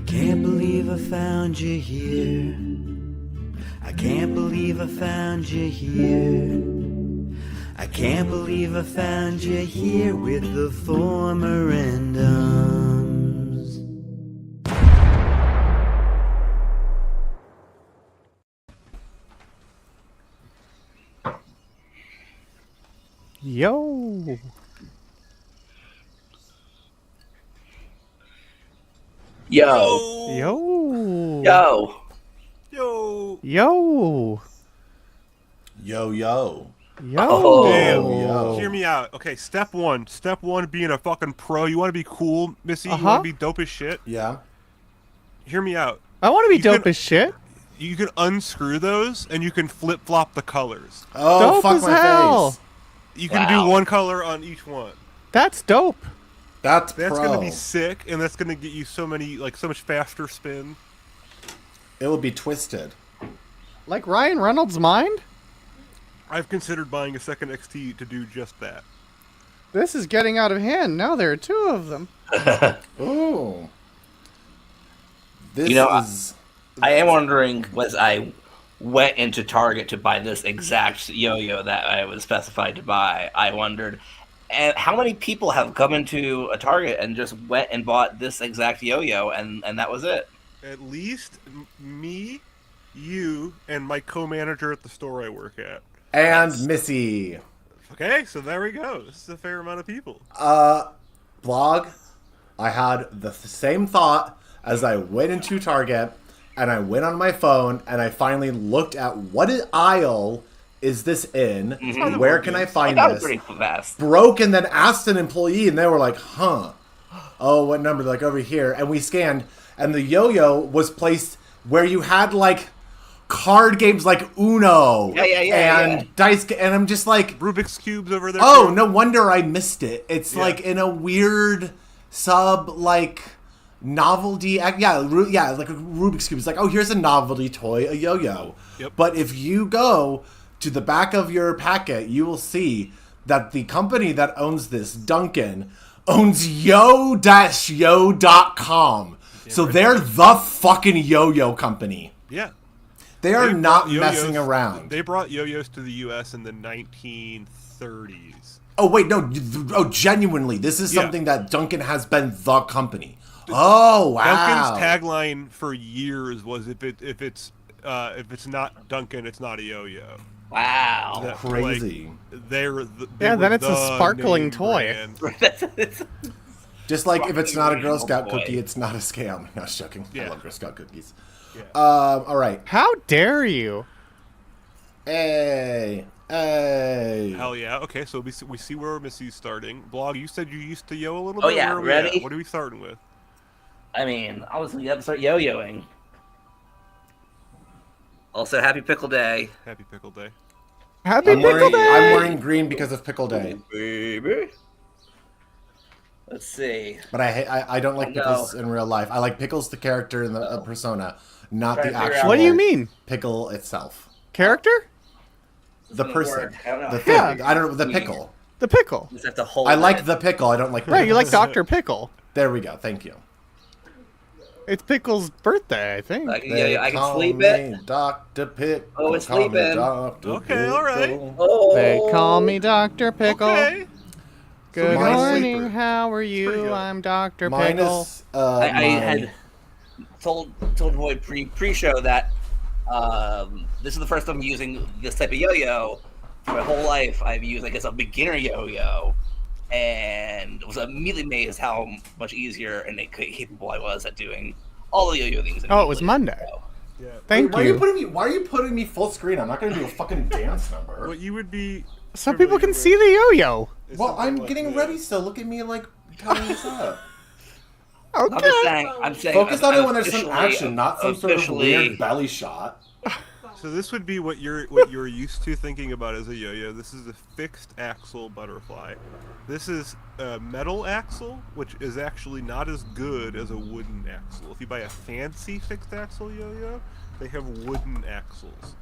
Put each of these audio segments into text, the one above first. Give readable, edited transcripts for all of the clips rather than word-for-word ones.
can't believe I found you here. I can't believe I found you here. I can't believe I found you here with the former randoms. Yo. Yo. Yo. Yo. Yo. Yo. Yo, yo. Yo. Oh. Yo. Hear me out. Okay, step one, being a fucking pro. You want to be cool, Missy? You want to be dope as shit? Yeah. Hear me out. I want to be You dope can- as shit. You can unscrew those, and you can flip-flop the colors. Oh, Dope fuck as my hell. face. You can Wow. do one color on each one. That's dope. That's That's pro. gonna be sick, and that's gonna get you so much faster spin. It will be twisted. Like Ryan Reynolds' mind? I've considered buying a second XT to do just that. This is getting out of hand. Now there are two of them. Ooh. This You know, is... I am wondering, was I went into Target to buy this exact yo-yo that I was specified to buy, I wondered, and how many people have come into a Target and just went and bought this exact yo-yo, and that was it? At least me, you, and my co-manager at the store I work at. And Missy. Okay, so there we go. This is a fair amount of people. Blog, I had the same thought as I went into Target, and I went on my phone, and I finally looked at what aisle is this in, where can I find That was this, pretty fast. broke, and then asked an employee, and they were like, huh, oh, what number, like over here, and we scanned, and the yo-yo was placed where you had, like, card games like Uno and dice, and I'm just like, Rubik's Cubes over there. oh, too. no wonder I missed it. It's like in a weird sub, like, novelty, like a Rubik's Cube. It's like, oh, here's a novelty toy, a yo-yo. Yep. But if you go to the back of your packet, you will see that the company that owns this, Duncan, owns yo-yo.com. So they're the fucking yo-yo company. Yeah. They are not brought messing yo-yos- around. They brought yo-yos to the U.S. in the 1930s. Oh, wait, no. Oh, genuinely. This is Yeah. something that Duncan has been the company. Oh, wow. Duncan's tagline for years was if it's not Duncan, it's not a yo-yo. Wow. That, Crazy. Like, they Yeah, were then it's a the sparkling name toy. brand. Just like if it's not a Girl Original Scout boy. cookie, it's not a scam. No, I was joking. I Yeah. love Girl Scout cookies. Yeah. All right. How dare you? Hey. Hey. Hell yeah. Okay, so we see where Missy's starting. Blog, you said you used to yo a little Oh, bit. yeah, Where are we ready? at? What are we starting with? I mean, obviously you have to start yo-yoing. Also, happy Pickle Day. Happy Pickle Day. Happy I'm Pickle Day! wearing green because of Pickle Day. Baby. Let's see. But I don't like No. Pickles in real life. I like Pickles the character in the persona, not Trying the to figure out actual What do you mean? pickle itself. Character? The Doesn't person. work. I don't know. The thing. I don't know. The pickle. The pickle. You just have to hold I like it. the pickle. I don't like Right, you like pickles. Dr. Pickle. There we go. Thank you. It's Pickle's birthday, I think. I can call sleep me it. Dr. Pickle. Oh, it's call me sleeping. Dr. Okay, all right. Pickle. Oh. They call me Dr. Pickle. Okay. Good mine's morning, sleeper. how are pretty you? good. I'm Dr. Mine Pickle. is. I mine. had told Void pre-show that this is the first time I'm using this type of yo-yo. For my whole life, I've used, I guess, a beginner yo-yo, and was immediately amazed how much easier and capable I was at doing all the yo-yo things. Oh, it was Monday. Yeah. Thank Why are you. Why are you putting me full screen? I'm not going to do a fucking dance number. What you would be. So people can see the yo-yo. is Well, something I'm like getting this. ready still. Look at me like tying this up. I'm Okay. just saying. I'm saying. Focus on I'm it when there's some officially- action, not some sort of officially- weird belly shot. So this would be what you're used to thinking about as a yo-yo. This is a fixed axle butterfly. This is a metal axle, which is actually not as good as a wooden axle. If you buy a fancy fixed axle yo-yo, they have wooden axles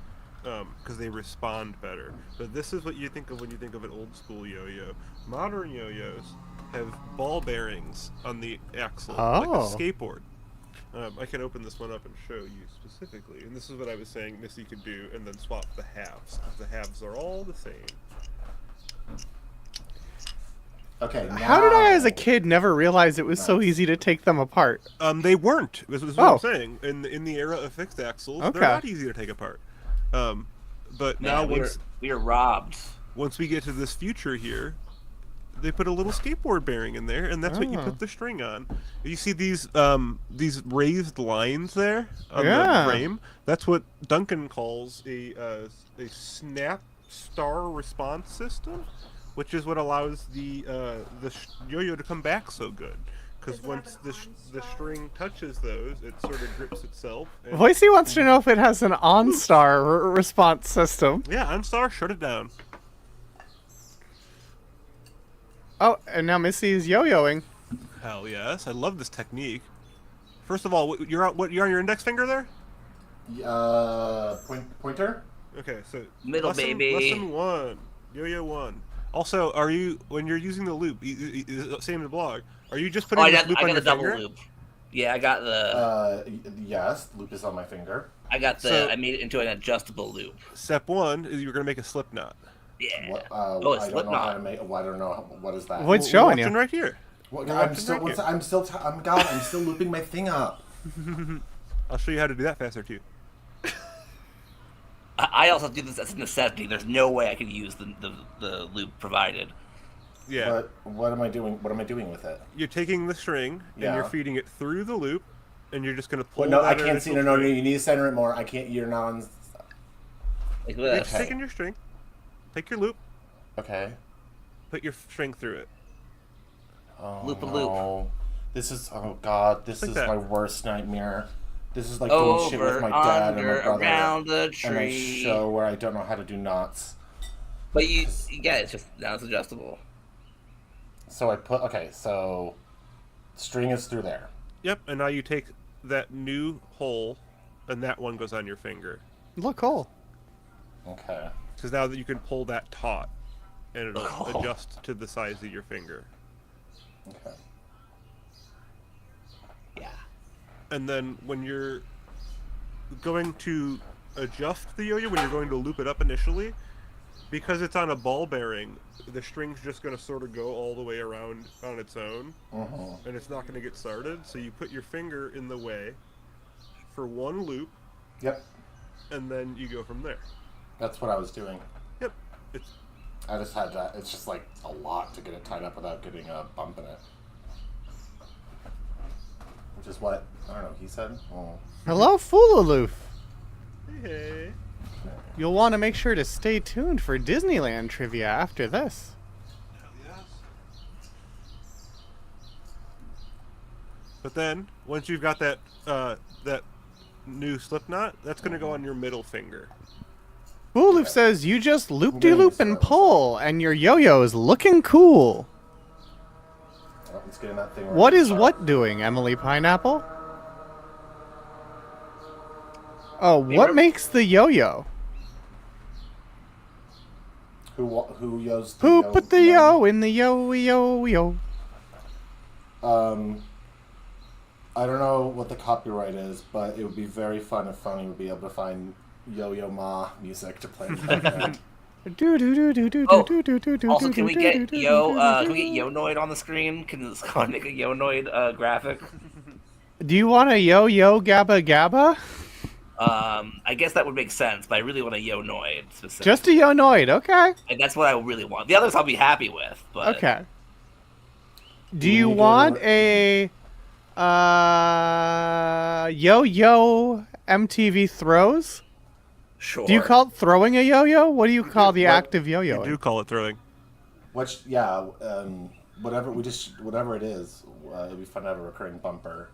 because they respond better. But this is what you think of when you think of an old school yo-yo. Modern yo-yos have ball bearings on the axle, like a Oh. skateboard. I can open this one up and show you specifically. And this is what I was saying Missy could do, and then swap the halves, because the halves are all the same. Okay. Now... How did I, as a kid, never realize it was so easy to take them apart? They weren't. This is what I'm saying. In the era of fixed axles, they're not easy to take apart. But now we are robbed. Once we get to this future here, they put a little skateboard bearing in there, and that's what you put the string on. You see these raised lines there on the frame? That's what Duncan calls a snap star response system, which is what allows the yo-yo to come back so good. Because once the string touches those, it sort of grips itself. Voicey wants to know if it has an OnStar response system. Yeah, OnStar, shut it down. Oh, and now Missy is yo-yoing. Hell yes, I love this technique. First of all, you're on your index finger there? Pointer? Okay, so Middle baby. Lesson 1, yo-yo 1. Also, are you, when you're using the loop, same in the blog, are you just putting this loop on your finger? I got the double loop. Yeah, I got the... yes, loop is on my finger. I got the... I made it into an adjustable loop. Step 1 is you're going to make a slip knot. Yeah. I don't know how to make... I don't know. What is that? What's showing you? Right here. I'm still looping my thing up. I'll show you how to do that faster, too. I also do this as a necessity. There's no way I could use the loop provided. Yeah. But what am I doing? What am I doing with it? You're taking the string and you're feeding it through the loop, and you're just going to pull. No, I can't see. No, you need to center it more. I can't. You're not on. Like you're just taking your string. Take your loop. Okay. Put your string through it. Oh, loop a loop. No. This is. Oh God. This is my worst nightmare. This is like doing shit with my dad and my brother around the tree. And a show where I don't know how to do knots. But it's just now it's adjustable. So I put so string is through there. Yep, and now you take that new hole, and that one goes on your finger. Look, cool. Okay. Because now that you can pull that taut, and it'll adjust to the size of your finger. Okay. Yeah. And then when you're going to adjust the yo-yo, when you're going to loop it up initially, because it's on a ball bearing, the string's just going to sort of go all the way around on its own, and it's not going to get started. So you put your finger in the way for one loop. Yep. And then you go from there. That's what I was doing. Yep. I just had that. It's just like a lot to get it tied up without getting a bump in it. Which is what, I don't know, he said? Oh. Hello, Foolaloof. Hey. You'll want to make sure to stay tuned for Disneyland trivia after this. Hell yes. But then, once you've got that new slip knot, that's going to go on your middle finger. Foolaloof says you just loop-de-loop and pull, and your yo-yo is looking cool. Oh, let's get in that thing. What is what doing, Emily Pineapple? Oh, what makes the yo-yo? Who yo's the Who yo put the yo in the yo-yo-yo? I don't know what the copyright is, but it would be very fun if Phony would be able to find Yo-Yo Ma music to play in the background. Also, can we get Yonoid on the screen? Can this make a Yonoid graphic? Do you want a yo-yo gabba gabba? I guess that would make sense, but I really want a Yonoid specifically. Just a Yonoid, okay. And that's what I really want. The others I'll be happy with, but... Okay. Do you want a yo-yo MTV throws? Sure. Do you call it throwing a yo-yo? What do you call the act of yo-yo? You do call it throwing. Which, whatever it is, it'd be fun to have a recurring bumper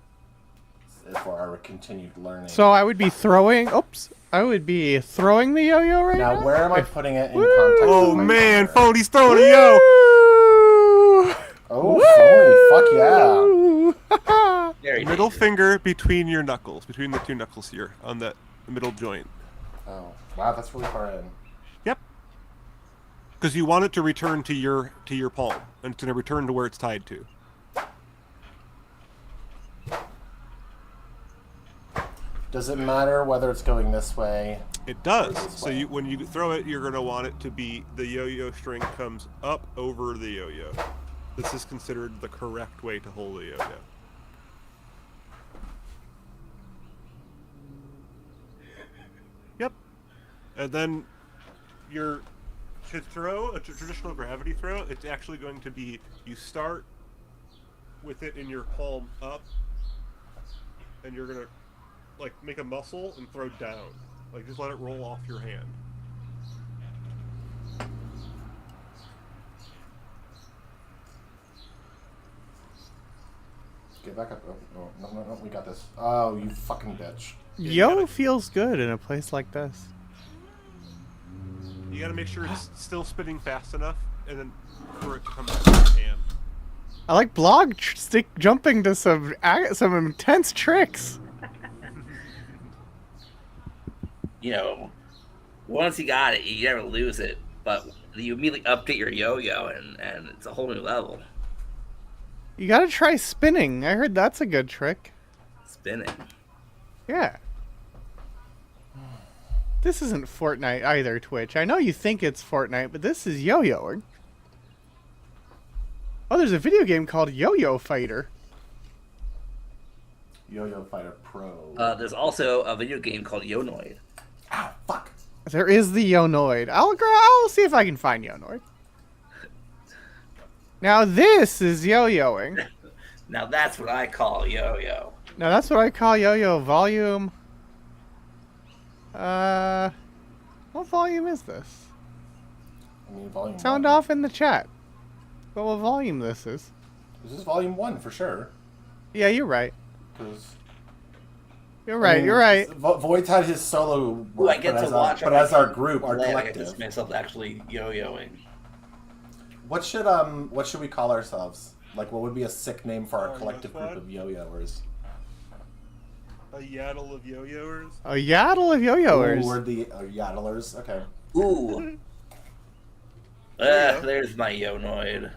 for our continued learning. So I would be throwing. Oops, I would be throwing the yo-yo right now. Now, where am I putting it in context? Oh man, Phony's throwing a yo. Oh, Phony, fuck yeah! Middle finger between your knuckles, between the two knuckles here on that middle joint. Oh, wow, that's really far in. Yep. Because you want it to return to your palm, and it's going to return to where it's tied to. Does it matter whether it's going this way? It does. This So way. when you throw it, you're going to want it to be the yo-yo string comes up over the yo-yo. This is considered the correct way to hold a yo-yo. Yep. And then to throw a traditional gravity throw, it's actually going to be you start with it in your palm up, and you're going to like make a muscle and throw down. Like just let it roll off your hand. Get back up. Oh, no, we got this. Oh, you fucking bitch. Yo feels good in a place like this. You gotta make sure it's still spinning fast enough, and then for it to come back to your hand. I like blog stick jumping to some intense tricks. You know, once you got it, you never lose it. But you immediately update your yo-yo, and it's a whole new level. You gotta try spinning. I heard that's a good trick. Spinning. Yeah. This isn't Fortnite either, Twitch. I know you think it's Fortnite, but this is yo-yoing. Oh, there's a video game called Yo-Yo Fighter. Yo-Yo Fighter Pro. There's also a video game called Yonoid. Ow, fuck. There is the Yonoid. I'll see if I can find Yonoid. Now this is yo-yoing. Now that's what I call yo-yo. Now that's what I call yo-yo volume. What volume is this? I mean, volume Sound 1. off in the chat. What volume this is? This is volume 1 for sure. Yeah, you're right. 'Cause You're right. You're right. Void's had his solo work, Ooh, I get to watch. but as our group, our I get collective. to myself actually yo-yoing. What should we call ourselves? Like, what would be a sick name for our collective group of yo-yoers? A yaddle of yo-yoers. A yaddle of yo-yoers. Ooh, we're the yaddlers. Okay. Ooh. There's my Yonoid.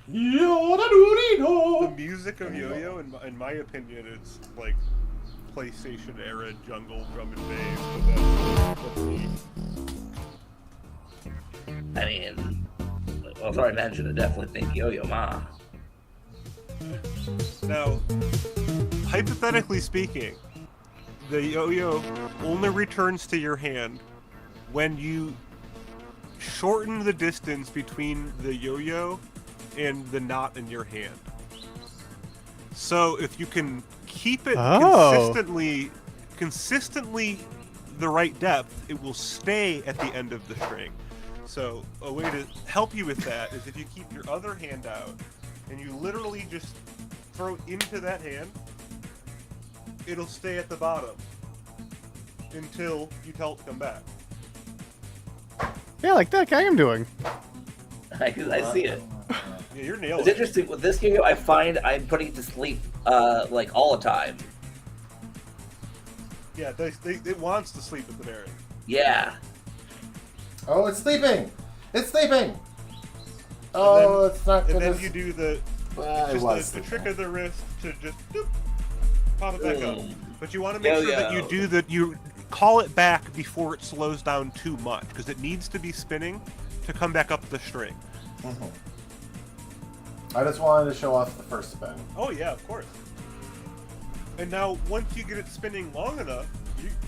The music of yo-yo, in my opinion, it's like PlayStation era jungle drum and bass. But that's neat. I mean, well, as I mentioned, I definitely think Yo-Yo Ma. Now, hypothetically speaking, the yo-yo only returns to your hand when you shorten the distance between the yo-yo and the knot in your hand. So if you can keep it consistently the right depth, it will stay at the end of the string. So a way to help you with that is if you keep your other hand out and you literally just throw it into that hand, it'll stay at the bottom until you tell it to come back. Yeah, like that guy I'm doing. I see it. Yeah, you're nailing It's it. interesting with this yo-yo. I find I'm putting it to sleep like all the time. Yeah, it wants to sleep at the very end. Yeah. Oh, it's sleeping! It's sleeping! Oh, it's not And gonna... then you do the the trick of the wrist to just doop, pop it back up. But you want to make sure that you call it back before it slows down too much, because it needs to be spinning to come back up the string. Mm-hmm. I just wanted to show off the first spin. Oh yeah, of course. And now, once you get it spinning long enough,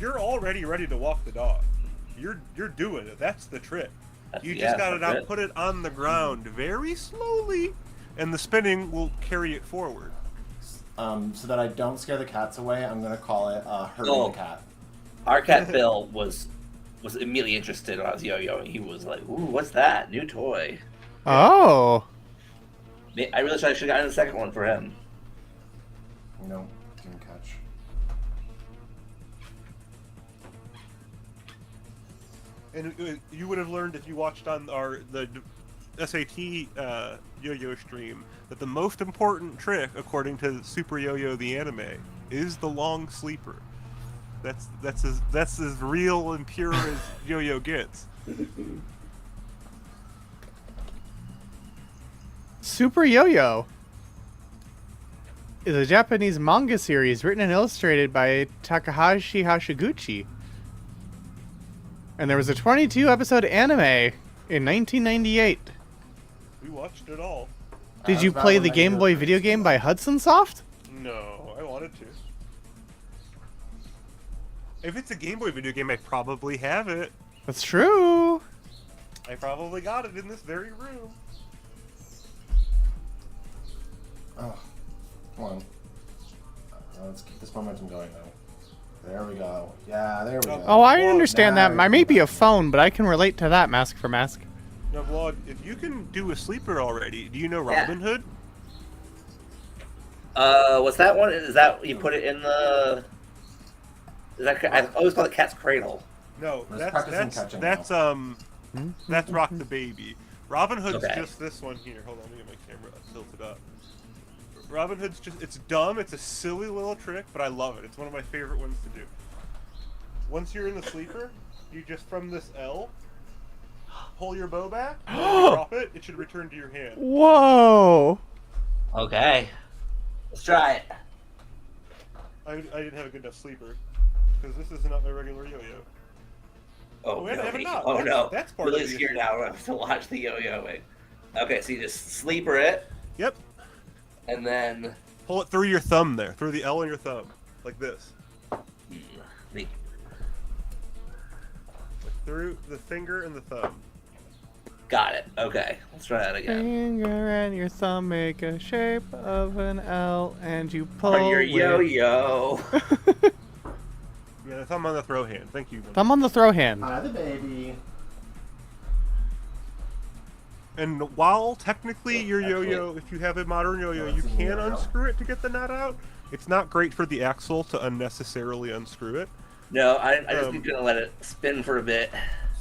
you're already ready to walk the dog. You're doing it. That's the trick. You just gotta now put it on the ground very slowly, and the spinning will carry it forward. So that I don't scare the cats away, I'm gonna call it herding the cat. Our cat Bill was immediately interested when I was yo-yoing. He was like, "Ooh, what's that? New toy." Oh. I really should have gotten the second one for him. No, didn't catch. And you would have learned if you watched on the SAT yo-yo stream that the most important trick, according to Super Yo-Yo the anime, is the long sleeper. That's as real and pure as yo-yo gets. Super Yo-Yo. is a Japanese manga series written and illustrated by Takahashi Hashiguchi. And there was a 22-episode anime in 1998. We watched it all. Did you play the Game Boy video game by Hudson Soft? No, I wanted to. If it's a Game Boy video game, I probably have it. That's true. I probably got it in this very room. Oh, come on. Let's keep this momentum going, though. There we go. Yeah, there we go. Oh, I Well, understand that. I may be a phone, but I can relate to that, Mask for Mask. Now, Vlad, if you can do a sleeper already, do you know Yeah. Robin Hood? What's that one? Is that you put it in the? Is that I always call it Cat's Cradle. No, Let's practice catching that's Rock the Baby. Robin Hood's Okay. just this one here. Hold on, let me get my camera tilted up. Robin Hood's it's dumb, it's a silly little trick, but I love it. It's one of my favorite ones to do. Once you're in the sleeper, you just from this L, pull your bow back, and when you drop it, it should return to your hand. Whoa. Okay, let's try it. I didn't have a good enough sleeper, because this is not my regular yo-yo. Oh, we had to have a no. knot. Oh That's- no! that's part of really the scared issue. now to watch the yo-yoing. Okay, so you just sleeper it, Yep. and then Pull it through your thumb there, through the L on your thumb, like this. the Through the finger and the thumb. got it. Okay, let's try that again. Finger and your thumb make a shape of an L, and you pull On your with- yo-yo. Yeah, the thumb on the throw hand. Thank you. Thumb on the throw hand. Hi, the baby. And while technically your yo-yo, if you have a modern yo-yo, you it's a can yo-yo. unscrew it to get the nut out. It's not great for the axle to unnecessarily unscrew it. No, I just gonna let it spin for a bit.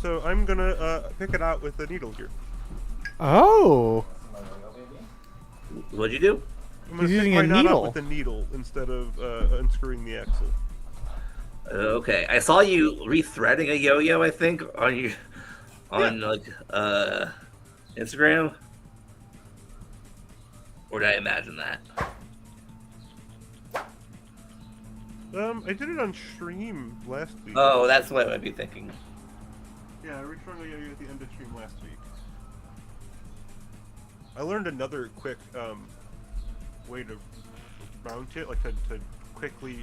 So I'm gonna pick it out with a needle here. Oh. What'd you do? I'm gonna He's pick using my a nut out needle. with a needle instead of unscrewing the axle. Okay, I saw you rethreading a yo-yo. I think on your Instagram. Or did I imagine that? I did it on stream last week. Oh, that's what I might be thinking. Yeah, I restrung a yo-yo at the end of stream last week. I learned another quick way to mount it, like to quickly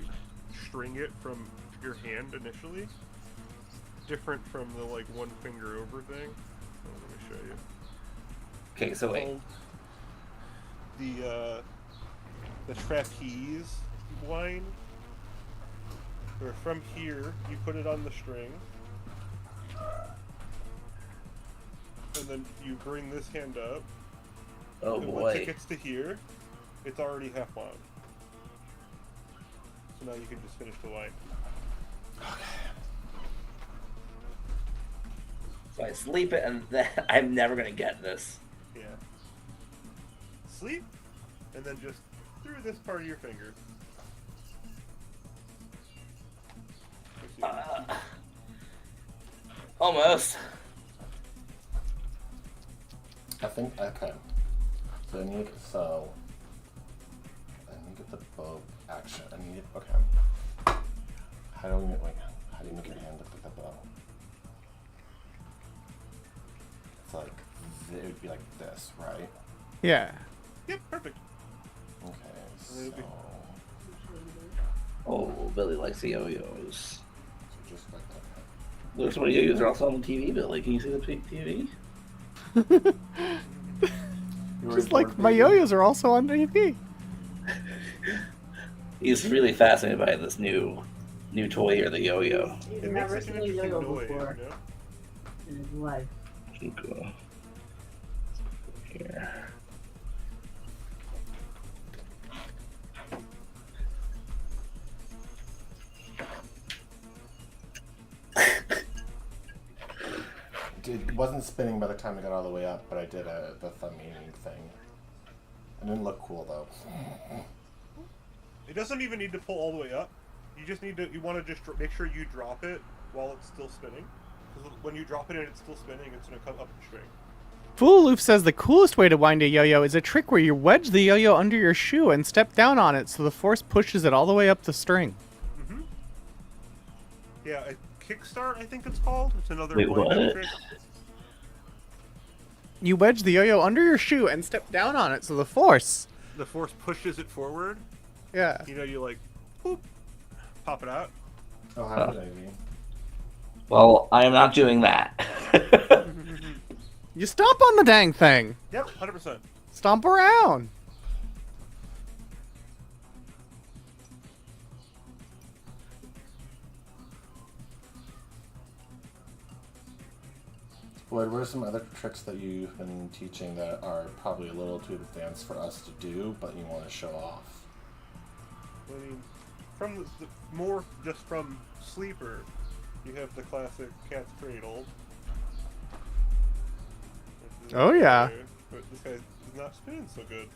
string it from your hand initially. Different from the like one finger over thing. Oh, let me show you. Okay, so wait. Hold the trapeze line. Or from here, you put it on the string. And then you bring this hand up. Oh And once it boy. gets to here, it's already half wound. So now you can just finish the line. So I sleep it, and then I'm never gonna get this. Yeah. Sleep, and then just through this part of your finger. Almost. I think, okay. So I need to get the bow action. Okay. How do you make your hand look like the bow? It's like, it would be like this, right? Yeah. Yep, perfect. Okay, It'll be- so Oh, Billy likes the yo-yos. just like that. Look, some of the yo-yos are also on the TV, Billy. Can you see the TV? Just like my yo-yos are also on TV. He's really fascinated by this new toy here, the yo-yo. He's It makes never such an seen a interesting yo-yo noise, before you know? in his life. Cool. Here. It wasn't spinning by the time I got all the way up, but I did the thumbing thing. It didn't look cool though. It doesn't even need to pull all the way up. You just need to, you want to just make sure you drop it while it's still spinning. Because when you drop it and it's still spinning, it's going to come up the string. Fooloof says the coolest way to wind a yo-yo is a trick where you wedge the yo-yo under your shoe and step down on it so the force pushes it all the way up the string. Mm-hmm. Yeah, a kickstart, I think it's called. It's another Wait, wind-up what? trick. You wedge the yo-yo under your shoe and step down on it so the force... The force pushes it forward. Yeah. You know, you like, whoop, pop it out. Oh, how did I mean? Well, I am not doing that. You stomp on the dang thing. Yep, 100%. Stomp around. Lloyd, what are some other tricks that you've been teaching that are probably a little too advanced for us to do, but you want to show off? I mean, from the more just from sleeper, you have the classic cat's cradle. which is Oh, yeah. there, But this guy is not spinning so good.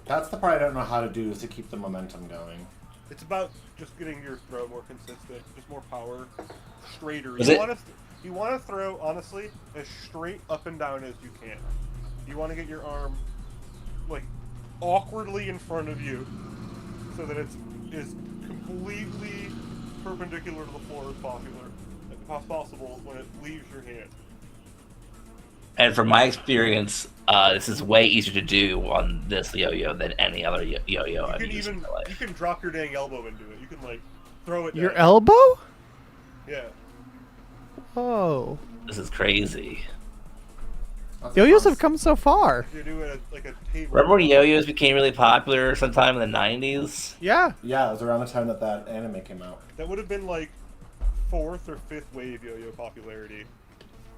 That's the part I don't know how to do, is to keep the momentum going. It's about just getting your throw more consistent, just more power, straighter. Is You it- want to you want to throw honestly as straight up and down as you can. You want to get your arm like awkwardly in front of you, so that it's as completely perpendicular to the floor as possible when it leaves your hand. And from my experience, this is way easier to do on this yo-yo than any other yo-yo You I've can used in even my life. you can drop your dang elbow into it. You can like throw it. Your down. elbow? Yeah. Whoa. This is crazy. That's Yo-yos fun. have come so far. You do it like a table. Remember when yo-yos became really popular sometime in the 90s? Yeah. Yeah, it was around the time that that anime came out. That would have been like 4th or 5th wave yo-yo popularity.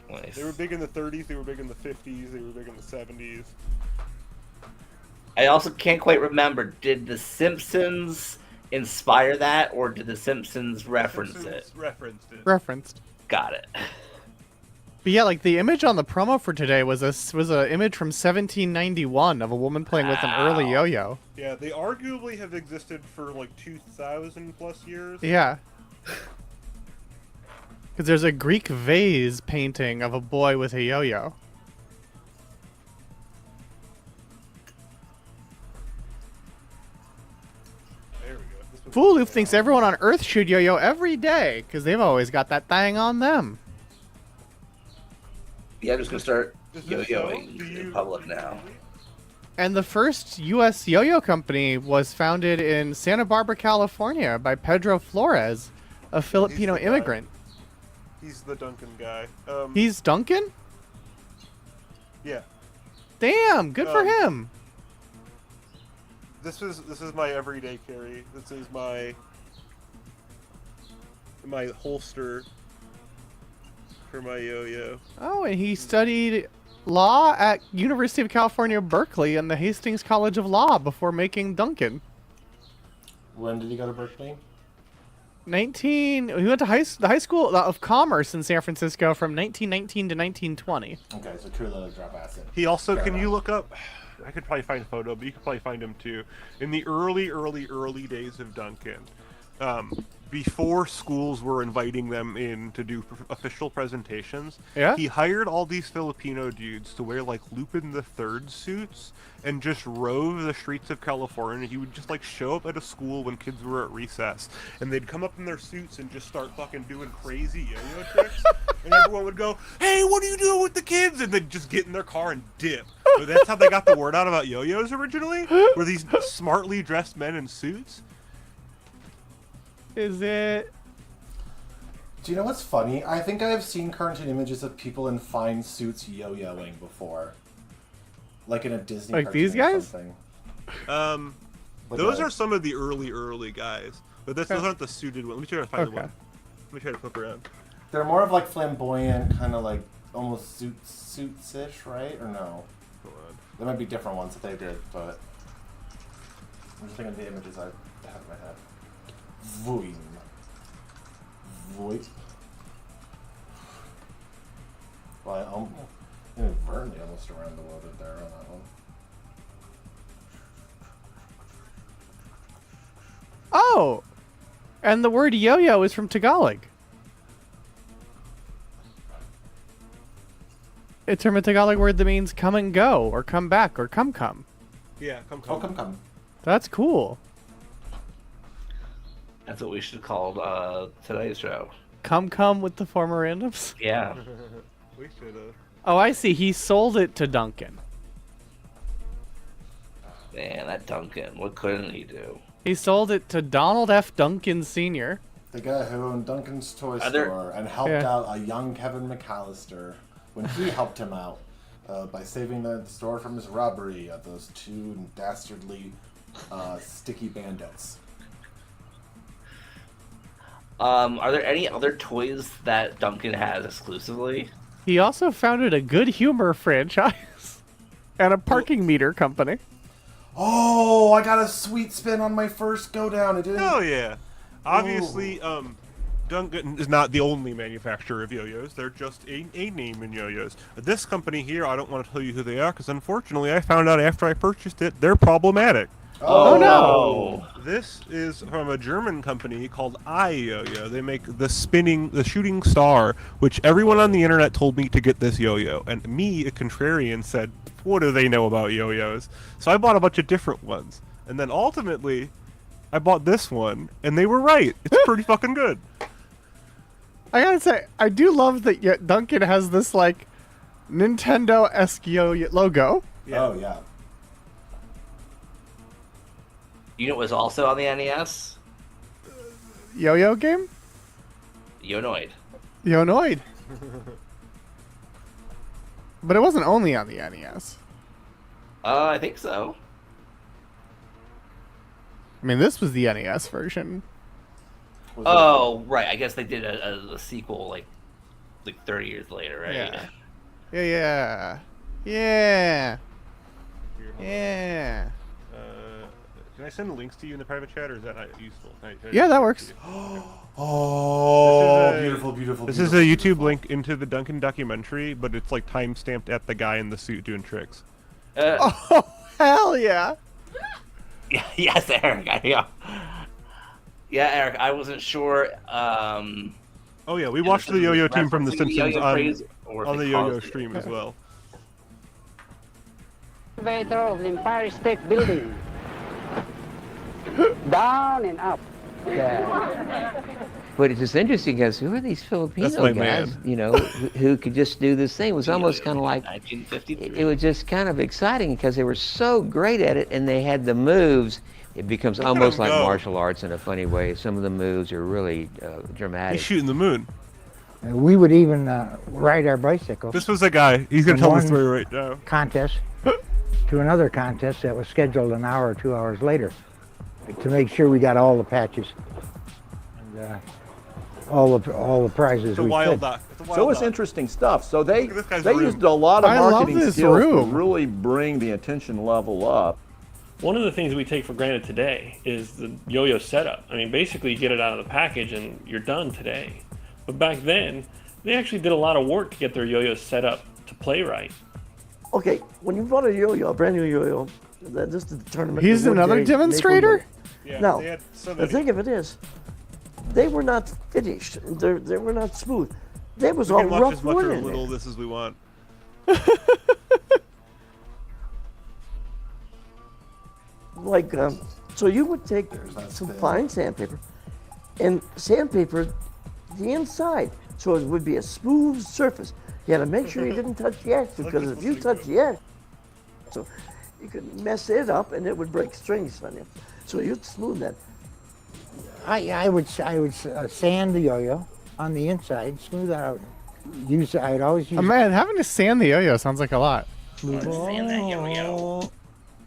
Nice. They were big in the 30s, they were big in the 50s, they were big in the 70s. I also can't quite remember, did The Simpsons inspire that, or did The Simpsons reference Simpsons it? referenced it. Referenced. Got it. But yeah, like the image on the promo for today was a image from 1791 of a woman playing with an early Wow. yo-yo. Yeah, they arguably have existed for like 2,000 plus years. Yeah. Because there's a Greek vase painting of a boy with a yo-yo. There we go. This was- Fooloof thinks everyone on Earth should yo-yo every day because they've always got that thing on them. Yeah, I'm just gonna start Is this so? yo-yoing Do in you- public now. And the first U.S. yo-yo company was founded in Santa Barbara, California by Pedro Flores, a Filipino the guy. immigrant. He's the Duncan guy. He's Duncan? Yeah. Damn, good for Um, him. This is my everyday carry. This is my holster for my yo-yo. Oh, and he studied law at University of California, Berkeley and the Hastings College of Law before making Duncan. When did you go to Berkeley? He went to the High School of Commerce in San Francisco from 1919 to 1920. Okay, so true little drop acid. He also, Fair can you enough. look up, I could probably find a photo, but you could probably find him too. In the early days of Duncan, before schools were inviting them in to do official presentations, Yeah? he hired all these Filipino dudes to wear like Lupin the Third suits and just rove the streets of California. He would just like show up at a school when kids were at recess, and they'd come up in their suits and just start fucking doing crazy yo-yo tricks, and everyone would go, "Hey, what are you doing with the kids?" And they'd just get in their car and dip. But that's how they got the word out about yo-yos originally, were these smartly dressed men in suits. Is it? Do you know what's funny? I think I've seen cartoon images of people in fine suits yo-yoing before. Like in a Disney Like cartoon these or guys? something. Like Those a- are some of the early guys, but those aren't the suited ones. Let me try to find the Okay. one. Let me try to flip around. They're more of like flamboyant, kind of like almost suits-ish, right? Or no? Hold on. There might be different ones that they did, but I'm just thinking of the images I have in my head. Voim. Voip. Well, I inadvertently almost around the world there on that one. Oh! And the word yo-yo is from Tagalog. It's from a Tagalog word that means come and go, or come back, or come. Yeah, come. Oh, come. That's cool. That's what we should call today's show. Come with the former randoms? Yeah. We should have. Oh, I see. He sold it to Duncan. Man, that Duncan. What couldn't he do? He sold it to Donald F. Duncan Sr. The guy who owned Duncan's toy Are there- store and helped Yeah. out a young Kevin McAllister when he helped him out by saving the store from his robbery of those two dastardly sticky bandits. Are there any other toys that Duncan has exclusively? He also founded a good humor franchise and a parking meter company. Oh, I got a sweet spin on my first go down. It didn't. Hell yeah! Obviously, Duncan is not the only manufacturer of yo-yos. They're just a name in yo-yos. This company here, I don't want to tell you who they are because unfortunately, I found out after I purchased it, they're problematic. Oh, no! This is from a German company called iYoyo. They make the shooting star, which everyone on the internet told me to get this yo-yo. And me, a contrarian, said, what do they know about yo-yos? So I bought a bunch of different ones. And then ultimately, I bought this one, and they were right. It's pretty fucking good. I gotta say, I do love that Duncan has this, like, Nintendo-esque logo. Yeah. Oh, yeah. You know what was also on the NES? Yo-yo game? Yonoid. Yonoid. But it wasn't only on the NES. I think so. I mean, this was the NES version. Was Oh, right. I guess they did a sequel like 30 years later, right? Yeah. Yeah. Yeah. Yeah. Can I send links to you in the private chat, or is that not useful? Yeah, that works. Oh, This is a- beautiful, beautiful. This is beautiful, a YouTube beautiful. link into the Duncan documentary, but it's like time stamped at the guy in the suit doing tricks. Oh, hell yeah. Yes, Eric. Yeah, Eric. I wasn't sure. Oh yeah, we watched the yo-yo team from The Simpsons on the yo-yo stream as well. Elevator of the Empire State Building. Down and up. Yeah. But it's just interesting because who are these Filipino That's my guys, man. you know, who could just do this thing? It was almost kind of like, 1953. it was just kind of exciting because they were so great at it and they had the moves. It becomes Look at almost him like go. martial arts in a funny way. Some of the moves are really dramatic. He's shooting the moon. We would even ride our bicycles This was a guy. He's gonna From tell the one- story right now. contest to another contest that was scheduled an hour or 2 hours later to make sure we got all the patches and all the prizes It's a we wild could. doc. It's a wild So it's doc. interesting stuff. So they Look at this guy's they room. used a lot of I love marketing this skills room. to really bring the attention level up. One of the things we take for granted today is the yo-yo setup. I mean, basically you get it out of the package and you're done today. But back then, they actually did a lot of work to get their yo-yo set up to play right. Okay, when you bought a yo-yo, a brand new yo-yo, this is the tournament. He's the one another day, demonstrator? Yeah, No, they had so the many. thing of it is, they were not finished. They were not smooth. They was We all can watch rough as much wood or in little of there. this as we want. Like, so you would take some fine sandpaper and sandpaper the inside so it would be a smooth surface. You had to make sure you didn't touch the edge because if you touch the edge, so you could mess it up and it would break strings on you. So you'd smooth that. I would sand the yo-yo on the inside, smooth it out. I'd always use. Oh, man, having to sand the yo-yo sounds like a lot. Sand that yo-yo.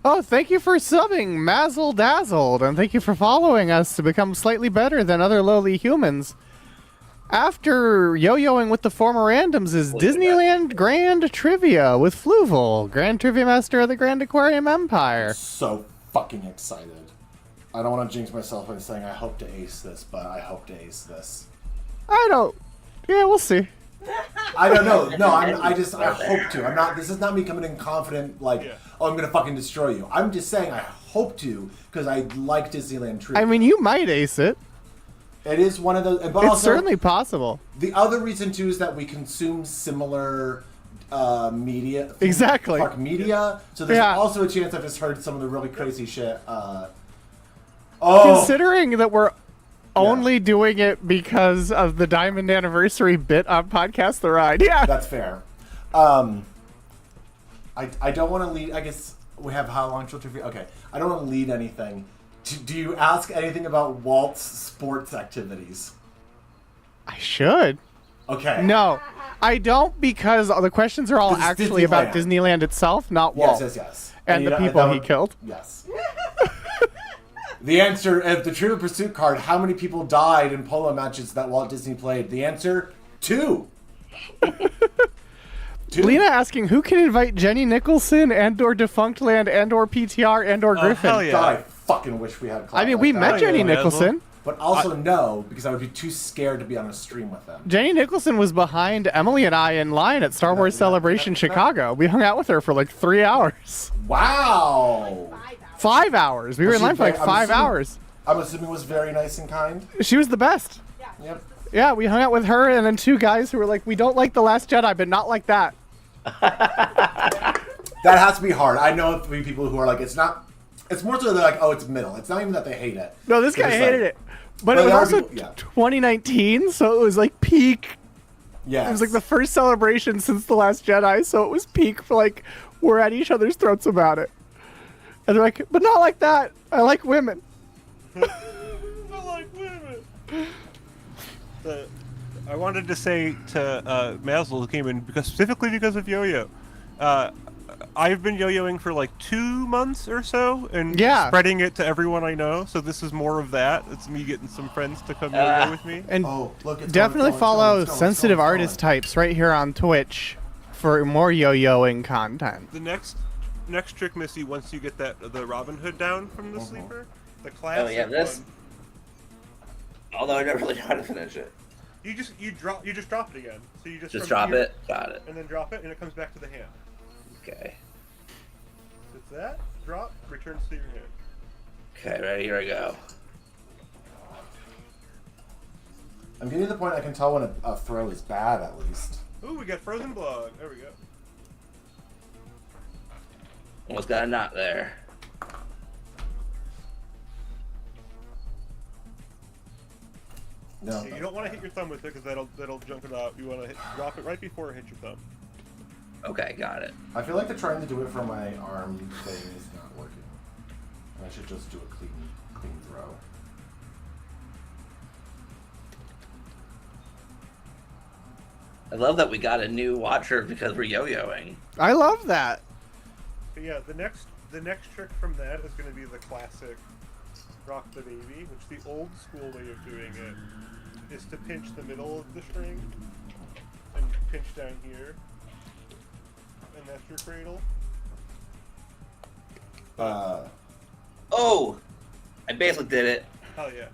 Oh, thank you for subbing, Mazzle Dazzled, and thank you for following us to become slightly better than other lowly humans. After yo-yoing with the former randoms is Disneyland Grand Trivia with Fluval, Grand Trivia Master of the Grand Aquarium Empire. So fucking excited. I don't want to jinx myself by saying I hope to ace this, but I hope to ace this. I don't... Yeah, we'll see. I don't know. No, I hope to. I'm not. This is not me coming in confident, like, oh, I'm gonna fucking destroy you. I'm just saying I hope to because I like Disneyland Trivia. I mean, you might ace it. It is one of those. But It's also, certainly possible. the other reason too is that we consume similar media. Exactly. Park media. So there's Yeah. also a chance I've just heard some of the really crazy shit. Oh, Considering that we're only doing it because of the Diamond Anniversary bit on Podcast The Ride. Yeah. that's fair. I don't want to lead. I guess we have how long till trivia? Okay. I don't want to lead anything. Do you ask anything about Walt's sports activities? I should. Okay. No, I don't, because the questions are all This is actually about Disneyland. Disneyland itself, not Walt. Yes. And you the know, people that he would- killed. Yes. The answer, the Trivial Pursuit card, how many people died in polo matches that Walt Disney played? The answer, 2. 2. Lena asking, who can invite Jenny Nicholson and/or Defunctland and/or PTR and/or Griffin? hell yeah. God, I fucking wish we had a cloud I mean, like we that. met Jenny yeah, Nicholson. But also no, because I would be too scared to be on a stream with them. Jenny Nicholson was behind Emily and I in line at Star Wars Celebration Chicago. We hung out with her for like 3 hours. Wow! 5 hours. We were in line for like I'm 5 assuming- hours. I'm assuming was very nice and kind. She was the best. Yep. Yeah, we hung out with her and then 2 guys who were like, we don't like The Last Jedi, but not like that. That has to be hard. I know 3 people who are like, it's not. It's more so they're like, oh, it's middle. It's not even that they hate it. No, this They're guy just hated like- it. But it was there are also people- yeah. 2019, so it was like peak. Yes. It was like the first celebration since The Last Jedi, so it was peak for like, we're at each other's throats about it. And they're like, but not like that. I like women. I like women. I wanted to say to Mazel, who came in specifically because of Yo-Yo. I've been yo-yoing for like 2 months or so, and spreading it to everyone I know. So this is more of that. It's me getting some friends to come yo-yo with me. And look, it's definitely going, follow it's going, sensitive it's going. artist types right here on Twitch for more yo-yoing content. The next trick, Missy, once you get the Robin Hood down from the sleeper, the classic Oh yeah, this. one, Although I never really know how to finish it. you just drop it again. So you just Drop here, it. Got it. and then drop it, and it comes back to the hand. Okay. It's that drop returns to your hand. Okay, ready? Here I go. I'm getting to the point I can tell when a throw is bad, at least. Ooh, we got frozen blood. There we go. Almost got a knot there. No. You don't want to hit your thumb with it because that'll junk it out. You want to drop it right before it hits your thumb. Okay, got it. I feel like the trying to do it from my arm thing is not working. I should just do a clean throw. I love that we got a new watcher because we're yo-yoing. I love that. But yeah, the next trick from that is going to be the classic rock the baby, which the old school way of doing it is to pinch the middle of the string and pinch down here, and that's your cradle. Oh! I basically did it. Hell yeah.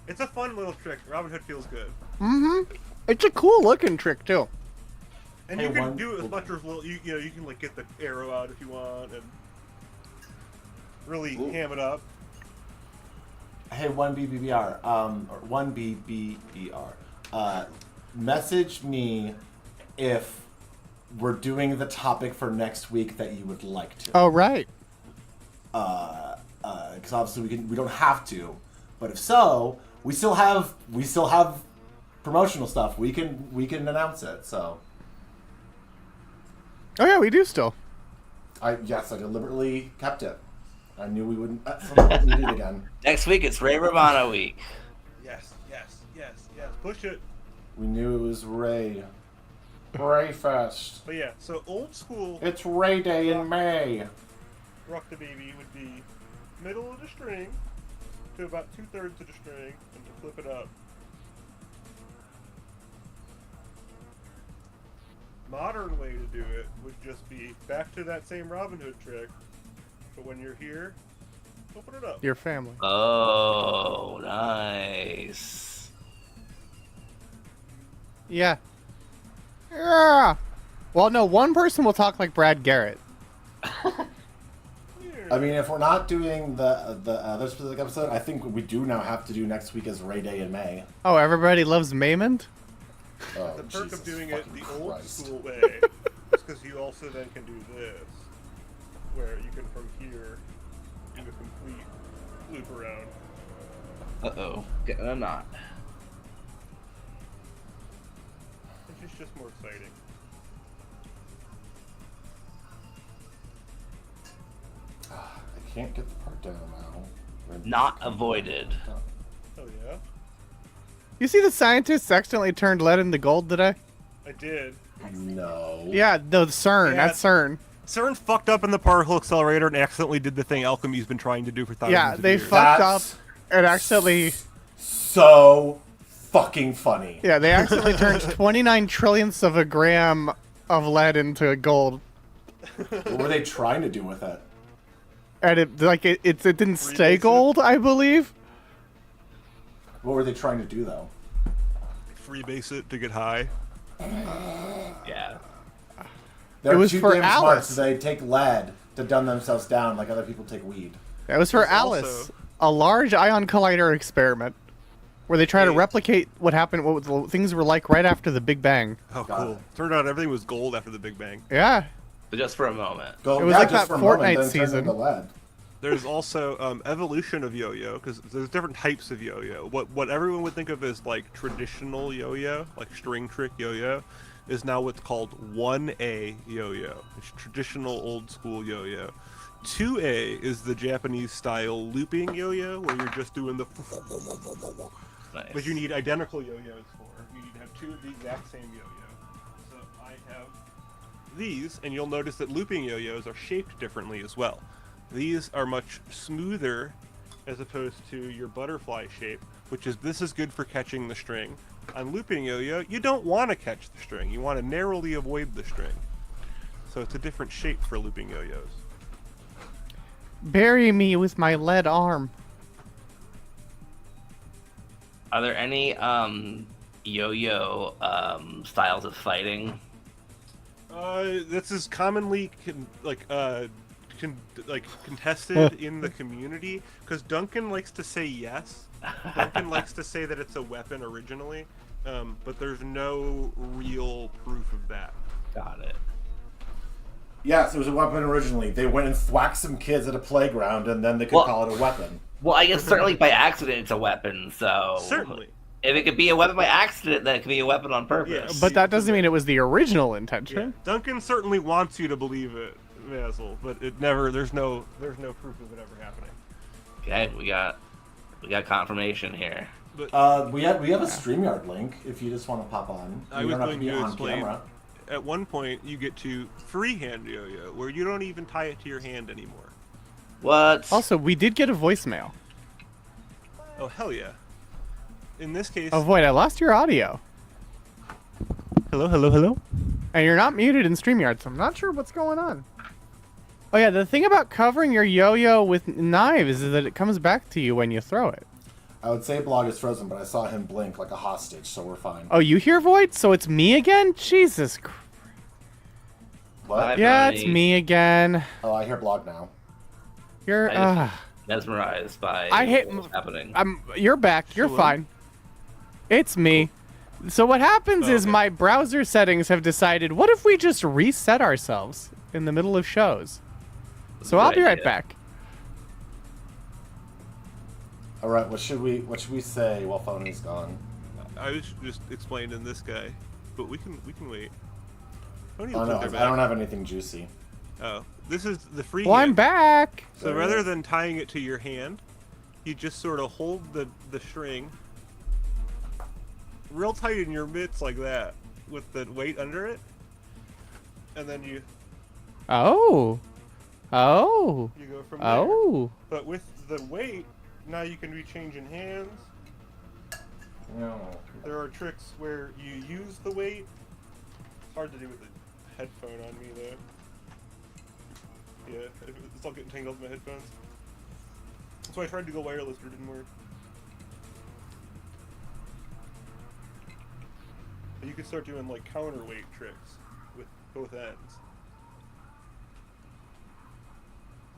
It's a fun little trick. Robin Hood feels good. Mm-hmm. It's a cool looking trick too. And Hey, you can one- do it as much or as little. You know, you can like get the arrow out if you want and really ham it up. Hey, 1BBBR, or 1BBBR, message me if we're doing the topic for next week that you would like to. Oh, right. Because obviously we don't have to, but if so, we still have promotional stuff. We can announce it. So. Oh yeah, we do still. Yes, I deliberately kept it. I knew we wouldn't need it again. Next week it's Ray Romano week. Yes. Push it. We knew it was Ray. Ray Fest. But yeah, so old school. It's Ray Day in May. Rock the baby would be middle of the string to about 2/3 of the string, and to flip it up. Modern way to do it would just be back to that same Robin Hood trick, but when you're here, open it up. Your family. Oh, nice. Yeah. Yeah. Well, no, one person will talk like Brad Garrett. I mean, if we're not doing the other specific episode, I think we do now have to do next week as Ray Day in May. Oh, everybody loves Maymond? Oh, The perk of Jesus doing it fucking the old Christ. school way is because you also then can do this, where you can from here do a complete loop around. Uh-oh. Getting a knot. Which is just more exciting. I can't get the part down now. Not avoided. Oh yeah? You see the scientists accidentally turned lead into gold today? I did. No. Yeah, no, CERN. Yeah. That's CERN. CERN fucked up in the particle accelerator and accidentally did the thing alchemy's been trying to do for thousands Yeah, of they years. fucked That's up and accidentally. So fucking funny. Yeah, they accidentally turned 29 trillionths of a gram of lead into gold, What were they trying to do with it? and it didn't stay Freebase it? gold, I believe. What were they trying to do though? Freebase it to get high. Yeah. They're It was too for damn smart, Alice. so they take lead to dumb themselves down like other people take weed. That was for There's Alice, also- a large ion collider experiment, where they try to Hey. replicate what happened, what things were like right after the Big Bang. Oh, Got cool. it. Turned out everything was gold after the Big Bang. Yeah, But just for a moment. Go, It was yeah, like just that for a moment, Fortnite then turn season. into lead. There's also evolution of yo-yo, because there's different types of yo-yo. What everyone would think of as like traditional yo-yo, like string trick yo-yo, is now what's called 1A yo-yo. It's traditional old school yo-yo. 2A is the Japanese style looping yo-yo, where you're just doing the Nice. but you need identical yo-yos for. You need to have two of the exact same yo-yo. So I have these, and you'll notice that looping yo-yos are shaped differently as well. These are much smoother as opposed to your butterfly shape, this is good for catching the string. On looping yo-yo, you don't want to catch the string. You want to narrowly avoid the string. So it's a different shape for looping yo-yos. bury me with my lead arm. Are there any yo-yo styles of fighting? This is commonly contested in the community because Duncan likes to say yes. Duncan likes to say that it's a weapon originally, but there's no real proof of that. Got it. Yes, it was a weapon originally. They went and thwacked some kids at a playground, and then they could Well- call it a weapon. Well, I guess certainly by accident it's a weapon, so... Certainly. If it could be a weapon by accident, then it could be a weapon on purpose. Yeah. But that doesn't mean it was the original Yeah. intention. Duncan certainly wants you to believe it, Basil, but it never. There's no proof of it ever happening. Okay, we got confirmation here. But We have a StreamYard link if you just want to pop on. I You was don't have going be to on explain. camera. At one point, you get to freehand yo-yo, where you don't even tie it to your hand anymore. What? Also, we did get a voicemail. Oh hell yeah! In this case, Oh, Void, I lost your audio. hello. And you're not muted in StreamYard, so I'm not sure what's going on. Oh yeah, the thing about covering your yo-yo with knives is that it comes back to you when you throw it. I would say Blog is frozen, but I saw him blink like a hostage, so we're fine. Oh, you hear Void? So it's me again? Jesus Christ. What? Yeah, it's me again. Oh, I hear Blog now. You're, I just mesmerized by I hate- what's happening. You're back. You're Hello? fine. It's me. So what happens is Okay. my browser settings have decided, what if we just reset ourselves in the middle of shows? So I'll be right idea. back. All right, what should we say while Phony's gone? I was just explaining this guy, but we can wait. Tony Oh looks no, like I they're don't back. have anything juicy. Oh, this is the free. Well, I'm back. So There it rather is. than tying it to your hand, you just sort of hold the string real tight in your mitts like that, with the weight under it, and then you Oh. Oh. go from there. Oh. But with the weight, now you can be changing hands. No. There are tricks where you use the weight. It's hard to do with a headphone on me though. Yeah, it's all getting tangled in my headphones. So I tried to go wireless, but it didn't work. But you can start doing like counterweight tricks with both ends.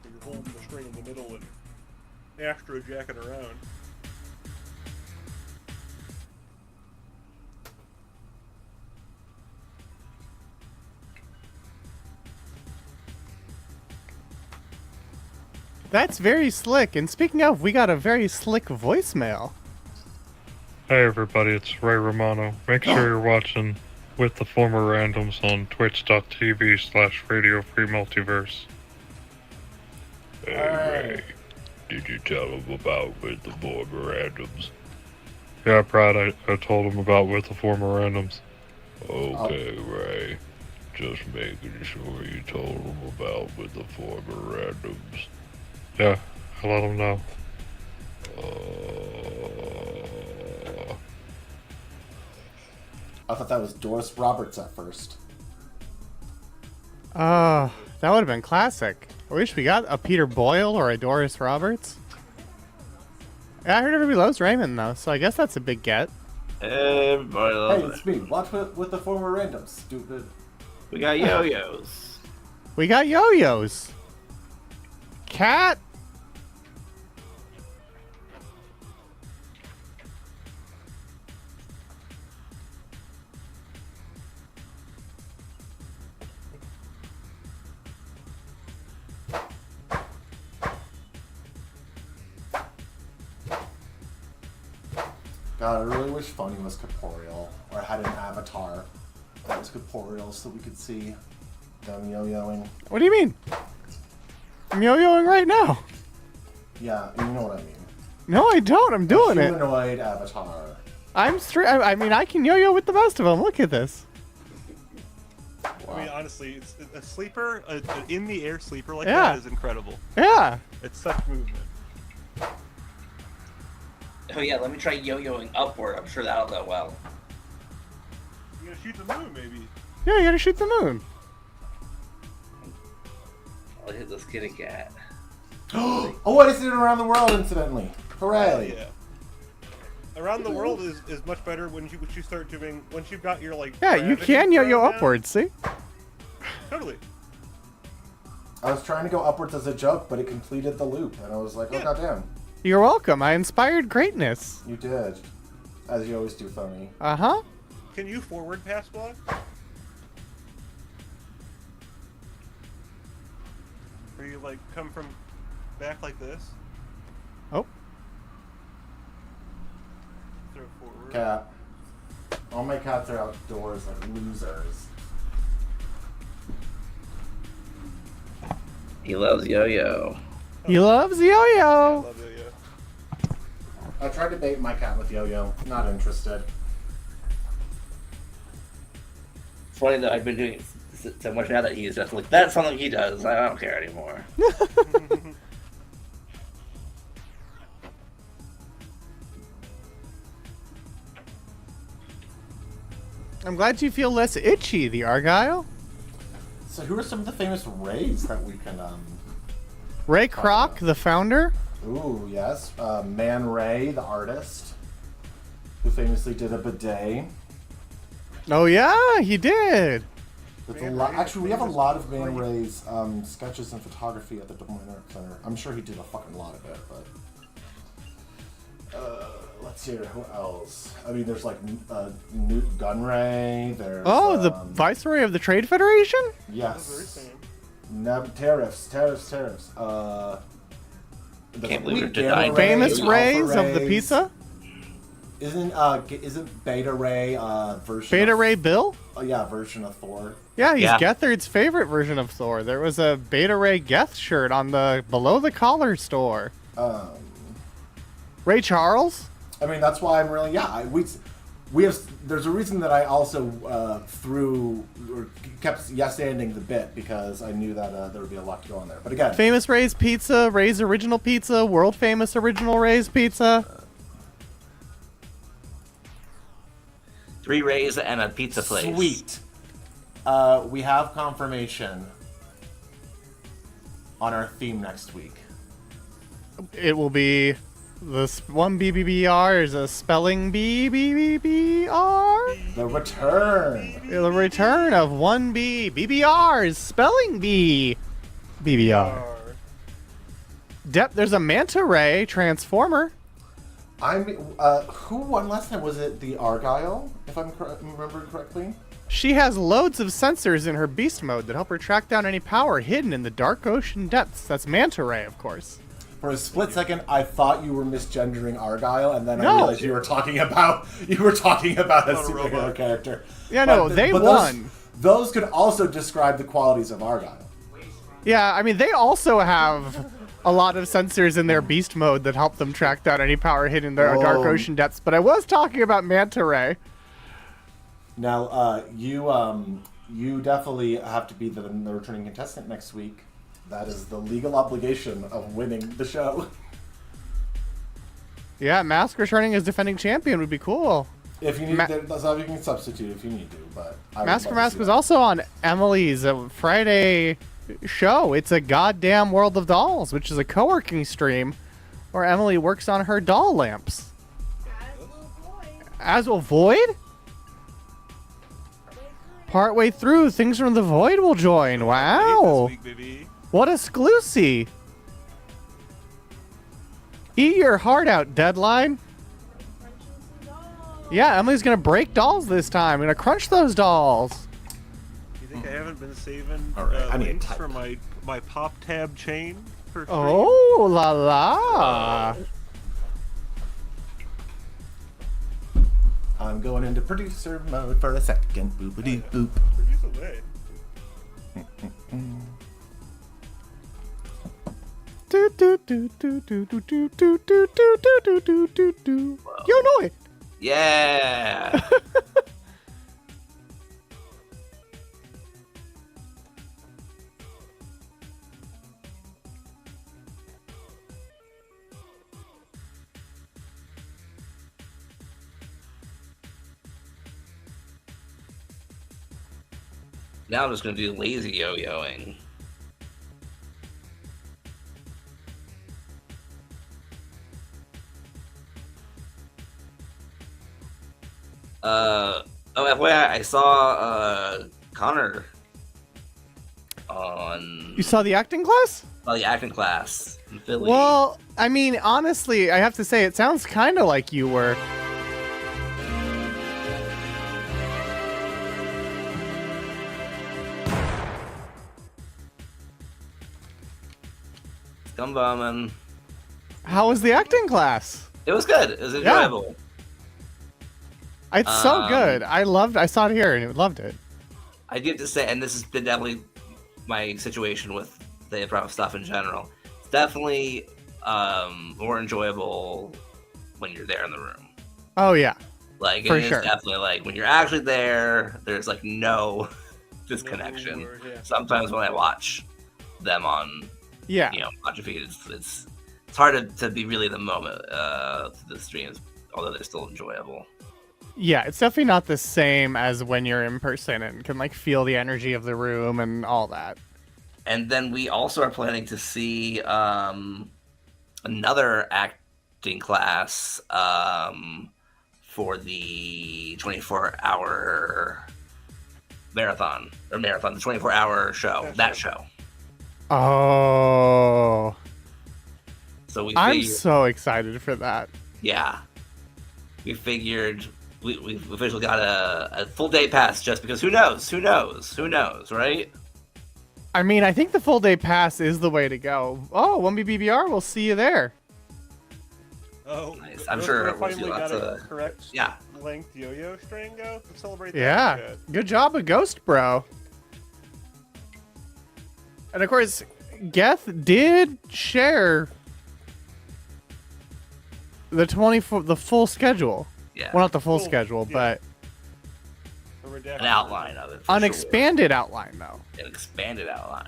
So you're holding the string in the middle and astro jacking around. That's very slick. And speaking of, we got a very slick voicemail. Hey everybody, it's Ray Romano. Make sure you're watching With the Former Randoms on twitch.tv/Radio Free Multiverse. Hey Ray, did you tell him about With the Former Randoms? Yeah, Brad, I told him about With the Former Randoms. Okay, Ray. Just making sure you told him about With the Former Randoms. Yeah, I let him know. I thought that was Doris Roberts at first. That would have been classic. I wish we got a Peter Boyle or a Doris Roberts. Yeah, I heard everybody loves Raymond, though, so I guess that's a big get. Everybody Hey, loves it's me. Watch with the former randoms, stupid. We got yo-yos. We got yo-yos. Cat. God, I really wish Funny was corporeal, or had an avatar that was corporeal so we could see them yo-yoing. What do you mean? I'm yo-yoing right now. Yeah, you know what I mean. No, I don't. I'm doing it. Humanoid avatar. I'm straight. I mean, I can yo-yo with the best of them. Look at this. I mean, honestly, it's a sleeper, an in-the-air sleeper like Yeah. that is incredible. Yeah. It's such movement. Oh yeah, let me try yo-yoing upward. I'm sure that'll go well. You gotta shoot the moon, maybe. Yeah, you gotta shoot the moon. I'll hit this kitty cat. Oh, I just did it around the world, incidentally. Hooray! Yeah. Around the world is much better when you start doing, once you've got your, like... Yeah, you gravity can yo-yo thrown down. upwards, see? Totally. I was trying to go upwards as a joke, but it completed the loop, and I was like, oh, goddamn. You're welcome. I inspired greatness. You did. As you always do, Phony. Uh-huh. Can you forward pass block? Where you, like, come from back like this? Oh. Throw forward. Cat. All my cats are outdoors like losers. He loves yo-yo. He loves yo-yo. I tried to bait my cat with yo-yo. Not interested. It's funny that I've been doing it so much now that he's just like, that's something he does. I don't care anymore. I'm glad you feel less itchy, the Argyle. So who are some of the famous Rays that we can, Ray Kroc, the founder. Ooh, yes. Man Ray, the artist, who famously did a bidet. Oh yeah, he did. There's a lot. Actually, we have a lot of Man Ray's sketches and photography at the Des Moines Art Center. I'm sure he did a fucking lot of it, but let's see here. Who else? I mean, there's like Newt Gunray. There's The Viceroy of the Trade Federation. Yes. Tariffs. Can't believe you're denying Famous Ray, Rays of the pizza. Isn't Beta Ray version? Beta Ray Bill. Oh yeah, version of Thor. Yeah, he's Gethard's favorite version of Thor. There was a Beta Ray Geth shirt on the below the collar store. Ray Charles. I mean, that's why I'm really we have. There's a reason that I also kept yes-anding the bit because I knew that there would be a lot to go on there. But again, Famous Ray's Pizza, Ray's Original Pizza, world famous original Ray's Pizza. 3 Rays and a pizza place. Sweet. We have confirmation on our theme next week. It will be this one BBBR is a spelling BBBR. The return. The return of 1B BBR's spelling bee BBR. There's a Manta Ray Transformer. Who won last time? Was it the Argyle, if I'm remembering correctly? She has loads of sensors in her beast mode that help her track down any power hidden in the dark ocean depths. That's Manta Ray, of course. For a split second, I thought you were misgendering Argyle, and then I No. realized you were talking about a superhero character. Yeah, no, they won. Those could also describe the qualities of Argyle. Yeah, I mean, they also have a lot of sensors in their beast mode that help them track down any power hidden in their dark ocean depths. But I was talking about Manta Ray. Now, you definitely have to be the returning contestant next week. That is the legal obligation of winning the show. Yeah, Mask returning as defending champion would be cool. If you need, that's how you can substitute if you need to. But Mask for Mask was also on Emily's Friday show. It's a goddamn World of Dolls, which is a co-working stream where Emily works on her doll lamps. As will Void? Partway through, Things from the Void will join. Wow. What exclusive. Eat your heart out, Deadline. Yeah, Emily's gonna break dolls this time. Gonna crunch those dolls. You think I haven't been saving I need links type. for my pop tab chain? For free? Oh la la. I'm going into producer mode for a second. Boopity boop. Produce away. Do do do do do do do do do do do do do do. Yo no. Yeah. Now I'm just gonna do lazy yo-yoing. FYI, I saw Connor on. You saw the acting class? The acting class in Philly. Well, I mean, honestly, I have to say, it sounds kind of like you were. Scumbombing. How was the acting class? It was good. It was enjoyable. It's so good. I saw it here and I loved it. I do have to say, and this has been definitely my situation with the improv stuff in general. It's definitely more enjoyable when you're there in the room. Oh yeah. Like for it is sure. definitely like when you're actually there, there's like no disconnection. Sometimes when I watch them on watch a feed, it's hard to be really in the moment the streams, although they're still enjoyable. Yeah, it's definitely not the same as when you're in person and can like feel the energy of the room and all that. And then we also are planning to see another acting class for the 24-hour marathon, the 24-hour show, that show. Oh. So I'm so excited for that. Yeah. We figured we've officially got a full day pass just because who knows, right? I mean, I think the full day pass is the way to go. Oh, 1BBBR, we'll see you there. Oh, nice. I'm sure we'll finally see lots got a of correct length yo-yo string go to celebrate that. Yeah, good job, a Ghost Bro. And of course, Geth did share the full schedule. Yeah. Well, not the full schedule, but an outline of it. An expanded outline, though. An expanded outline.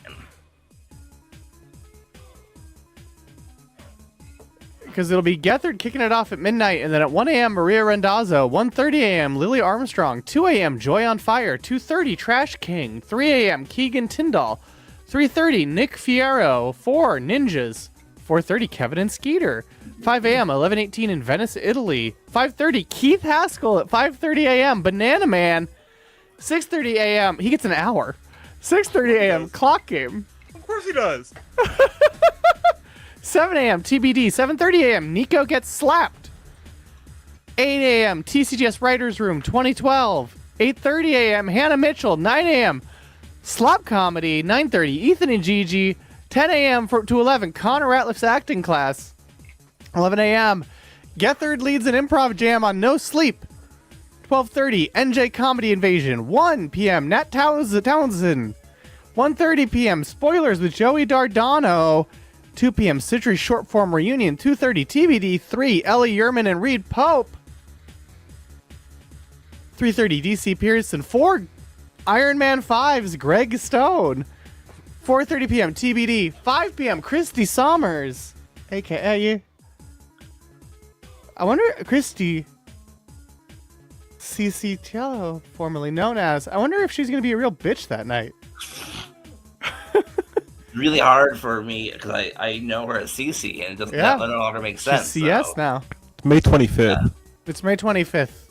Because it'll be Gethard kicking it off at midnight, and then at 1 a.m. Maria Rendazzo, 1:30 a.m. Lily Armstrong, 2 a.m. Joy on Fire, 2:30 Trash King, 3 a.m. Keegan Tyndall, 3:30 Nick Fierro, 4 Ninjas, 4:30 Kevin and Skeeter, 5 a.m. 11:18 in Venice, Italy, 5:30 Keith Haskell at 5:30 a.m. Banana Man, 6:30 a.m. He gets an hour. 6:30 a.m. Clock Game. Of course he does. 7 a.m. TBD. 7:30 a.m. Nico Gets Slapped. 8 a.m. TCGS Writers Room 2012. 8:30 a.m. Hannah Mitchell. 9 a.m. Slop Comedy. 9:30 Ethan and Gigi. 10 a.m. to 11 Connor Ratliff's acting class. 11 a.m. Gethard leads an improv jam on No Sleep. 12:30 NJ Comedy Invasion. 1 p.m. Nat Townsend. 1:30 p.m. Spoilers with Joey Dardano. 2 p.m. Citrus Short Form Reunion. 2:30 TBD 3 Ellie Yerman and Reed Pope. 3:30 DC Pearson. 4 Iron Man 5's Greg Stone. 4:30 p.m. TBD. 5 p.m. Christy Sommers, aka I wonder Christy CC Cello, formerly known as. I wonder if she's gonna be a real bitch that night. Really hard for me because I know her as CC and it doesn't that no longer make sense. She's CS now. May 25th. Yeah. It's May 25th.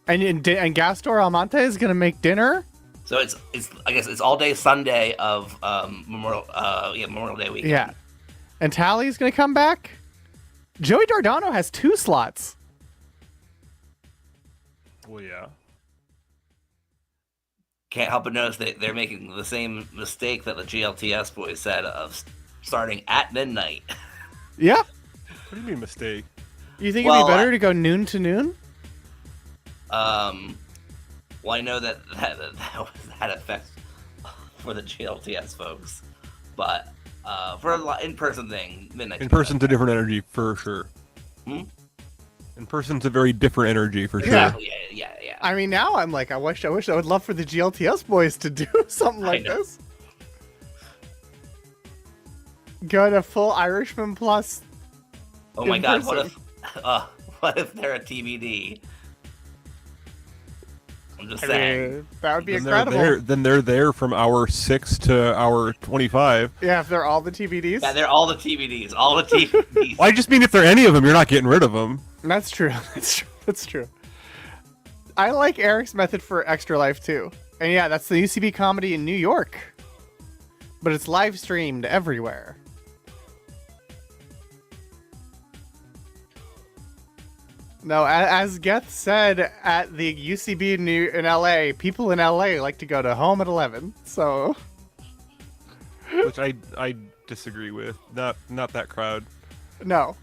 And Gastor Almonte is gonna make dinner. So it's I guess it's all day Sunday of Memorial Day weekend. Yeah. And Tally's gonna come back. Joey Dardano has 2 slots. Well, yeah. Can't help but notice that they're making the same mistake that the GLTS boys said of starting at midnight. Yeah. What do you mean mistake? You think it'd be better to go noon to noon? Well, I know that affects for the GLTS folks, but for an in-person thing, midnight. In person's a different energy for sure. In person's a very different energy for sure. Yeah. I mean, now I'm like, I wish I would love for the GLTS boys to do something like this. Go to full Irishman plus. Oh my God! What if they're a TBD? I'm just saying. That would be incredible. Then they're there from hour 6 to hour 25. Yeah, if they're all the TBDs. Yeah, they're all the TBDs. All the TBDs. Well, I just mean if they're any of them, you're not getting rid of them. That's true. That's true. I like Eric's method for Extra Life too. And yeah, that's the UCB comedy in New York. But it's live streamed everywhere. No, as Geth said at the UCB in LA, people in LA like to go to home at 11. So, which I disagree with. Not that crowd. No,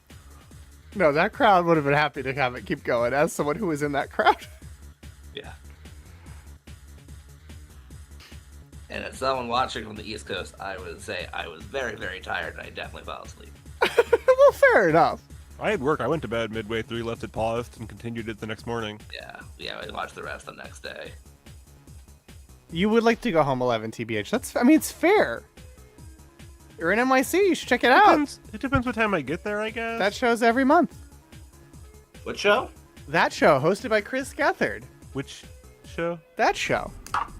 that crowd would have been happy to have it keep going. As someone who was in that crowd. Yeah. And as someone watching from the East Coast, I would say I was very, very tired, and I definitely fell asleep. Well, fair enough. I had work. I went to bed midway through, left it paused, and continued it the next morning. Yeah, I watched the rest the next day. You would like to go home 11, TBH. I mean, it's fair. You're in NYC. You should check it out. It depends what time I get there, I guess. That show's every month. What show? That show, hosted by Chris Gethard. Which show? That show.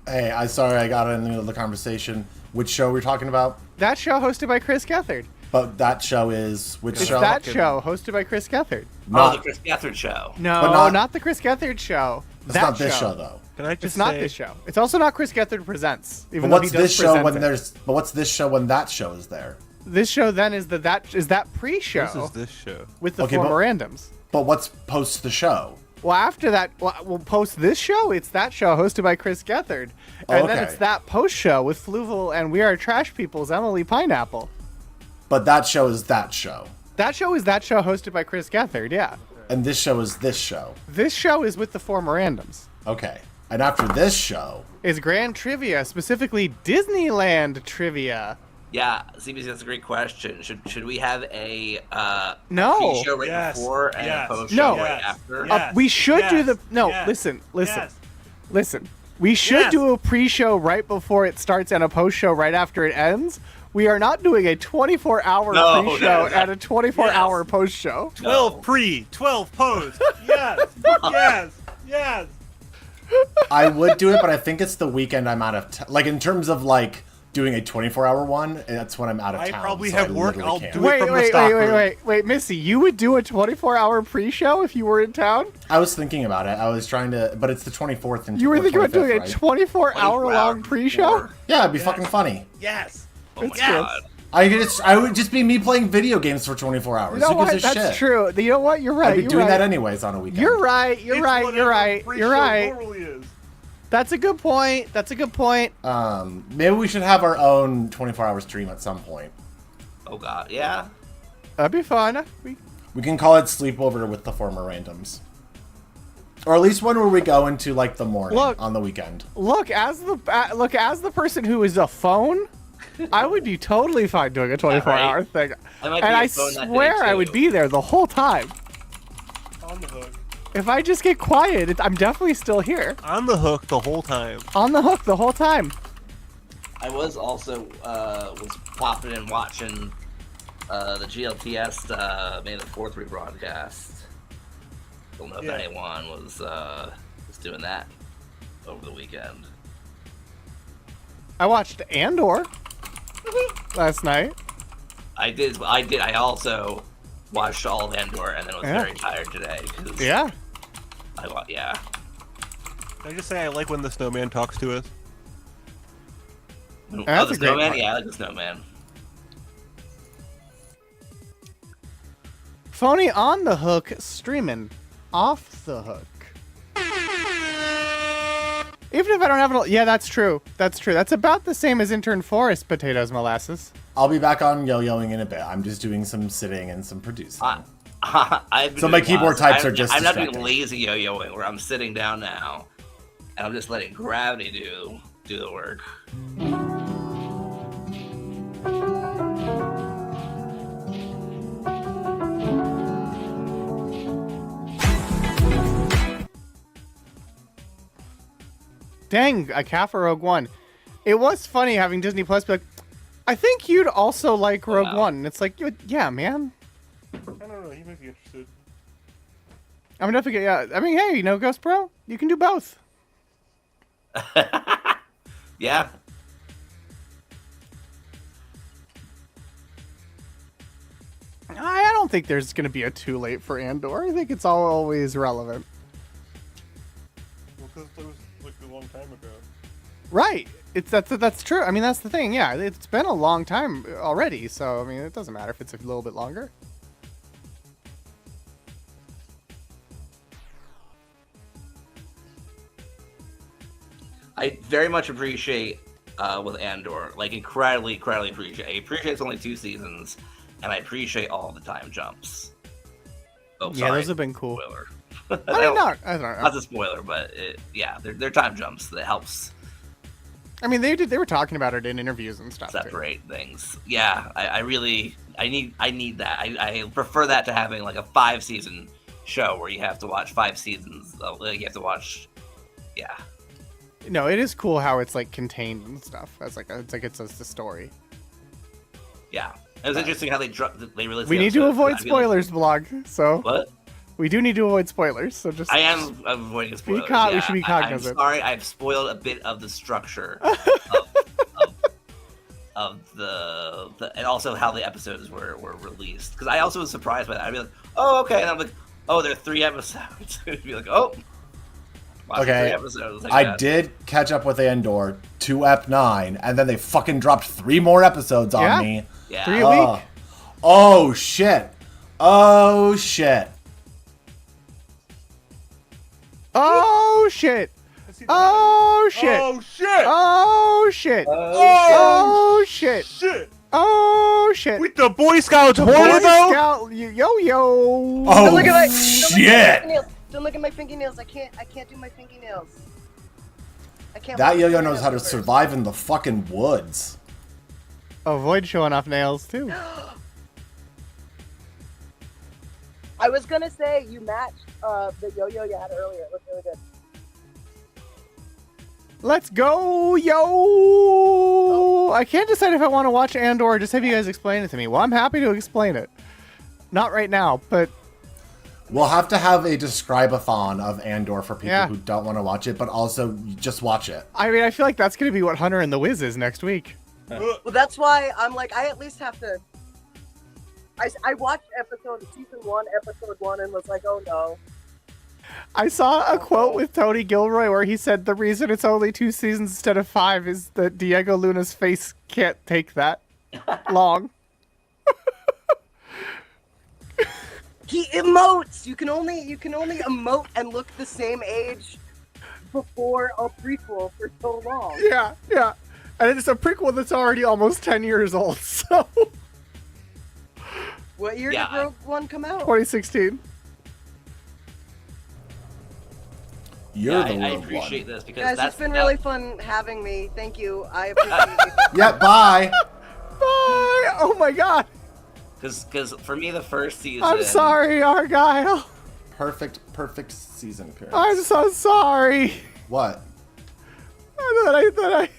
Hey, I'm sorry I got in the middle of the conversation. Which show we're talking about? That show, hosted by Chris Gethard. But that show is which it's show? That show, hosted by Chris Gethard. The Chris Gethard show. No, not the Chris Gethard show. It's not this show, though. Can I just It's not this show. It's also not Chris Gethard Presents. But what's this show when there's? But what's this show when that show is there? This show then is that pre-show. This is this show with the four randoms. But what's post the show? Well, after that, we'll post this show. It's that show hosted by Chris Gethard, and then it's that post show with Fluval and We Are Trash People's Emily Pineapple. But that show is that show. That show is that show hosted by Chris Gethard, yeah. And this show is this show. This show is with the four randoms. Okay. And after this show is Grand Trivia, specifically Disneyland Trivia. Yeah, CBC, that's a great question. Should we have a show right before and a post show right after? We should do the listen. We should do a pre-show right before it starts and a post-show right after it ends. We are not doing a 24-hour pre-show and a 24-hour post-show. 12 pre, 12 post. Yes. I would do it, but I think it's the weekend I'm out of like in terms of like doing a 24-hour one, that's when I'm out of town. I probably have work. I'll do it from the stock room. Wait, Missy, you would do a 24-hour pre-show if you were in town? I was thinking about it. I was trying to, but it's the 24th and you were thinking about doing a 24-hour long pre-show? Yeah, it'd be fucking funny. Yes. Oh my God. I would just be me playing video games for 24 hours. You know Who gives what? a That's shit? true. You know what? You're right. I'd be You're doing right. that anyways on a weekend. You're right. You're right. You're right. You're right. That's a good point. That's a good point. Maybe we should have our own 24-hour stream at some point. Oh god, yeah. That'd be fun. We can call it Sleepover with the Former Randoms. Or at least one where we go into like the morning on the weekend. Look, as the person who is a phone, I would be totally fine doing a 24-hour thing. And I swear I would be there the whole time. On the hook. If I just get quiet, I'm definitely still here. On the hook the whole time. On the hook the whole time. I was also was popping and watching the GLTS May the 4th rebroadcast. Don't know if anyone was doing that over the weekend. I watched Andor last night. I did. I also watched all of Andor and then was very tired today. Yeah. Yeah. Can I just say I like when the snowman talks to us? Oh, the snowman? Yeah, I like the snowman. Phony on the hook, streaming off the hook. Even if I don't have yeah, that's true. That's true. That's about the same as intern Forest potatoes molasses. I'll be back on yo-yoing in a bit. I'm just doing some sitting and some producing. So my keyboard types are just I'm not distracting. doing lazy yo-yoing where I'm sitting down now and I'm just letting gravity do the work. Dang, a cat for Rogue One. It was funny having Disney Plus be like, I think you'd also like Rogue One. And it's like, yeah, man. I don't know, he might be interested. I'm definitely, yeah. I mean, hey, Ghost Bro, you can do both. Yeah. I don't think there's going to be a too late for Andor. I think it's always relevant. Well, because it was like a long time ago. Right. That's true. I mean, that's the thing. Yeah, it's been a long time already. So, I mean, it doesn't matter if it's a little bit longer. I very much appreciate with Andor, like incredibly appreciate. I appreciate it's only 2 seasons, and I appreciate all the time jumps. Oh, yeah, sorry. those have been cool. Spoiler. I mean, not Not a spoiler, but they're time jumps that helps. I mean, they were talking about it in interviews and stuff. Separate things. Yeah, I need that. I prefer that to having like a 5-season show where you have to watch 5 seasons. You have to watch, yeah. No, it is cool how it's like contained and stuff. It's a story. Yeah, it was interesting how they released. We need to avoid spoilers, blog. So what? We do need to avoid spoilers. So just I am avoiding spoilers. We should be cognizant. I'm sorry, I've spoiled a bit of the structure of the and also how the episodes were released. Because I also was surprised by that. I'd be like, oh, okay, and I'm like, oh, there are 3 episodes. It'd be like, oh. Okay, 3 episodes, I did catch up with Andor to Ep 9, and then they fucking dropped 3 more episodes on me. Yeah. 3 a week. Oh shit! Oh shit! Oh shit! Oh shit! Oh shit! Oh shit! Oh shit! Shit! Oh shit! With the Boy Scouts Boy horror though? Scout yo. Oh Don't look at my shit! Don't look at my fingernails. I can't do my fingernails. I can't. That yo-yo knows how to survive in the fucking woods. Avoid showing off nails too. I was gonna say you matched the yo-yo you had earlier. It looked really good. Let's go, yo! I can't decide if I want to watch Andor or just have you guys explain it to me. Well, I'm happy to explain it. Not right now, but we'll have to have a describe-a-thon of Andor for people who don't want to watch it, but also just watch it. I mean, I feel like that's going to be what Hunter and the Wiz is next week. Well, that's why I'm like, I at least have to. I watched season 1, episode 1, and was like, oh no. I saw a quote with Tony Gilroy where he said the reason it's only 2 seasons instead of 5 is that Diego Luna's face can't take that. long. He emotes. You can only emote and look the same age before a prequel for so long. Yeah, yeah. And it's a prequel that's already almost 10 years old, so... What year did Rogue One come out? 2016. I appreciate this because Guys, that's it's been really fun having me. Thank you. I appreciate it. Yeah, bye. Bye! Oh my god! Because for me, the first season... I'm sorry, Argyle. Perfect season appearance. I'm so sorry. What? That I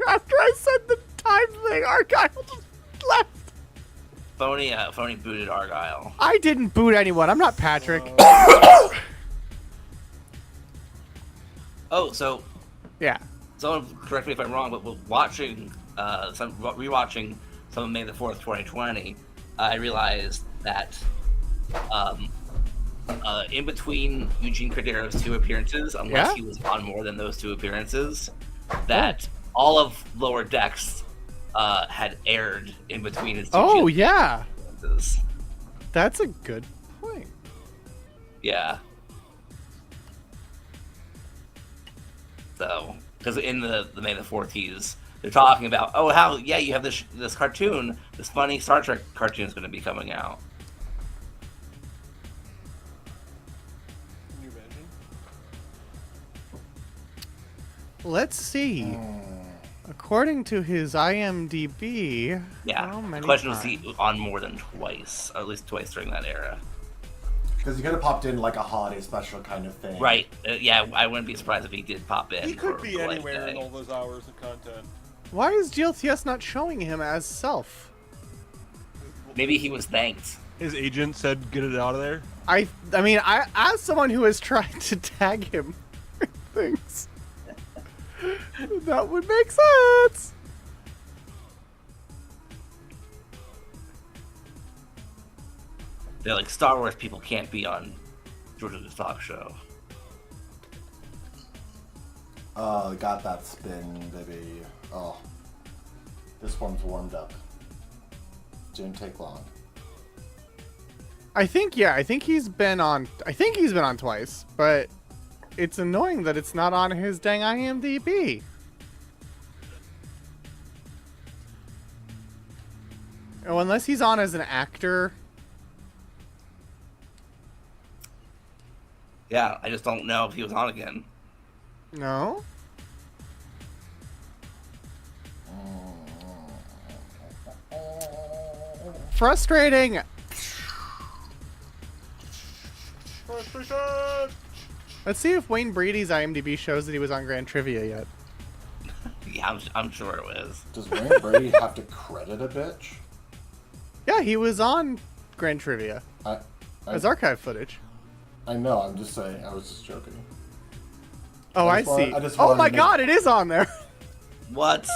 after I said the time thing, Argyle just left. Phony booted Argyle. I didn't boot anyone. I'm not Patrick. Oh, so... Yeah. Someone correct me if I'm wrong, but rewatching some of May the 4th, 2020, I realized that in between Eugene Cordero's 2 appearances, unless he was on more than those 2 appearances, that all of Lower Decks had aired in between his 2 appearances. That's a good point. Yeah. So, because in the May the 4th, they're talking about, oh, how, yeah, you have this cartoon, this funny Star Trek cartoon is going to be coming out. Can you imagine? Let's see. According to his IMDb, Yeah, how many the question was times? he on more than twice, or at least twice during that era. Because he could have popped in like a holiday special kind of thing. Right, yeah, I wouldn't be surprised if he did pop in. He could for be Life anywhere Day. in all those hours of content. Why is GLTS not showing him as self? Maybe he was thanked. His agent said, "Get it out of there." I mean, as someone who has tried to tag him with things, that would make sense. They're like, Star Wars people can't be on George Lucas talk show. Oh, got that spin, baby. Oh, this one's warmed up. Didn't take long. I think he's been on twice, but it's annoying that it's not on his dang IMDb. Oh, unless he's on as an actor. Yeah, I just don't know if he was on again. No? Frustrating! Let's see if Wayne Brady's IMDb shows that he was on Grand Trivia yet. Yeah, I'm sure it was. Does Wayne Brady have to credit a bitch? Yeah, he was on Grand Trivia. As archive footage. I know, I'm just saying, I was just joking. Oh, I see. Oh my god, it is on there! What?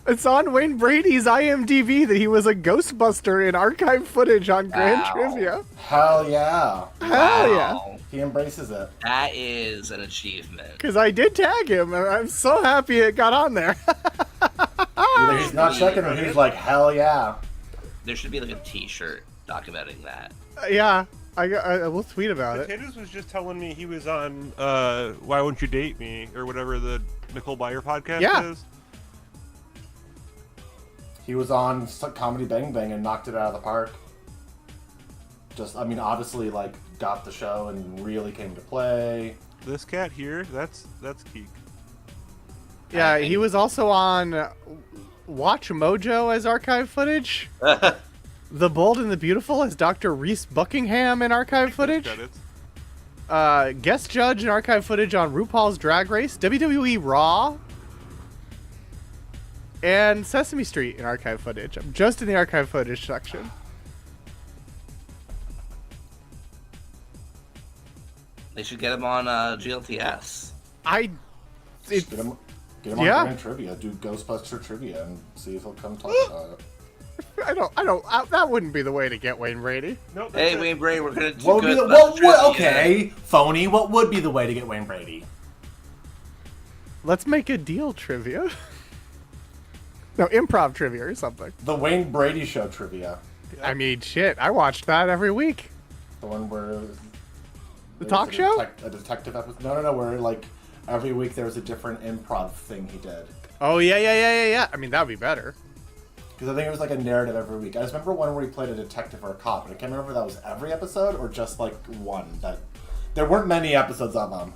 It's on Wayne Brady's IMDb that he was a Ghostbuster in archive footage on Grand Trivia. Hell yeah. Hell yeah. He embraces it. That is an achievement. Because I did tag him, and I'm so happy it got on there. Either he's not checking or he's like, hell yeah. There should be like a t-shirt documenting that. Yeah, I will tweet about it. Potatoes was just telling me he was on Why Won't You Date Me, or whatever the Nicole Byer podcast is. He was on Comedy Bang Bang and knocked it out of the park. Just, I mean, obviously, like, got the show and really came to play. This cat here, that's Keek. Yeah, he was also on Watch Mojo as archive footage. The Bold and the Beautiful as Dr. Reese Buckingham in archive footage. Guest judge in archive footage on RuPaul's Drag Race, WWE Raw, and Sesame Street in archive footage. I'm just in the archive footage section. They should get him on GLTS. Get him on Grand Trivia. Do Ghostbuster trivia and see if he'll come talk about it. That wouldn't be the way to get Wayne Brady. Nope, hey, Wayne Brady, we're gonna do okay, phony. What would be the way to get Wayne Brady? Let's make a deal, trivia. No, improv trivia or something. The Wayne Brady Show trivia. I mean, shit, I watched that every week. The one where the talk show? A detective episode. No, where like every week there was a different improv thing he did. Oh yeah. I mean, that'd be better. Because I think it was like a narrative every week. I just remember one where he played a detective or a cop, and I can't remember if that was every episode or just like one. That there weren't many episodes of them.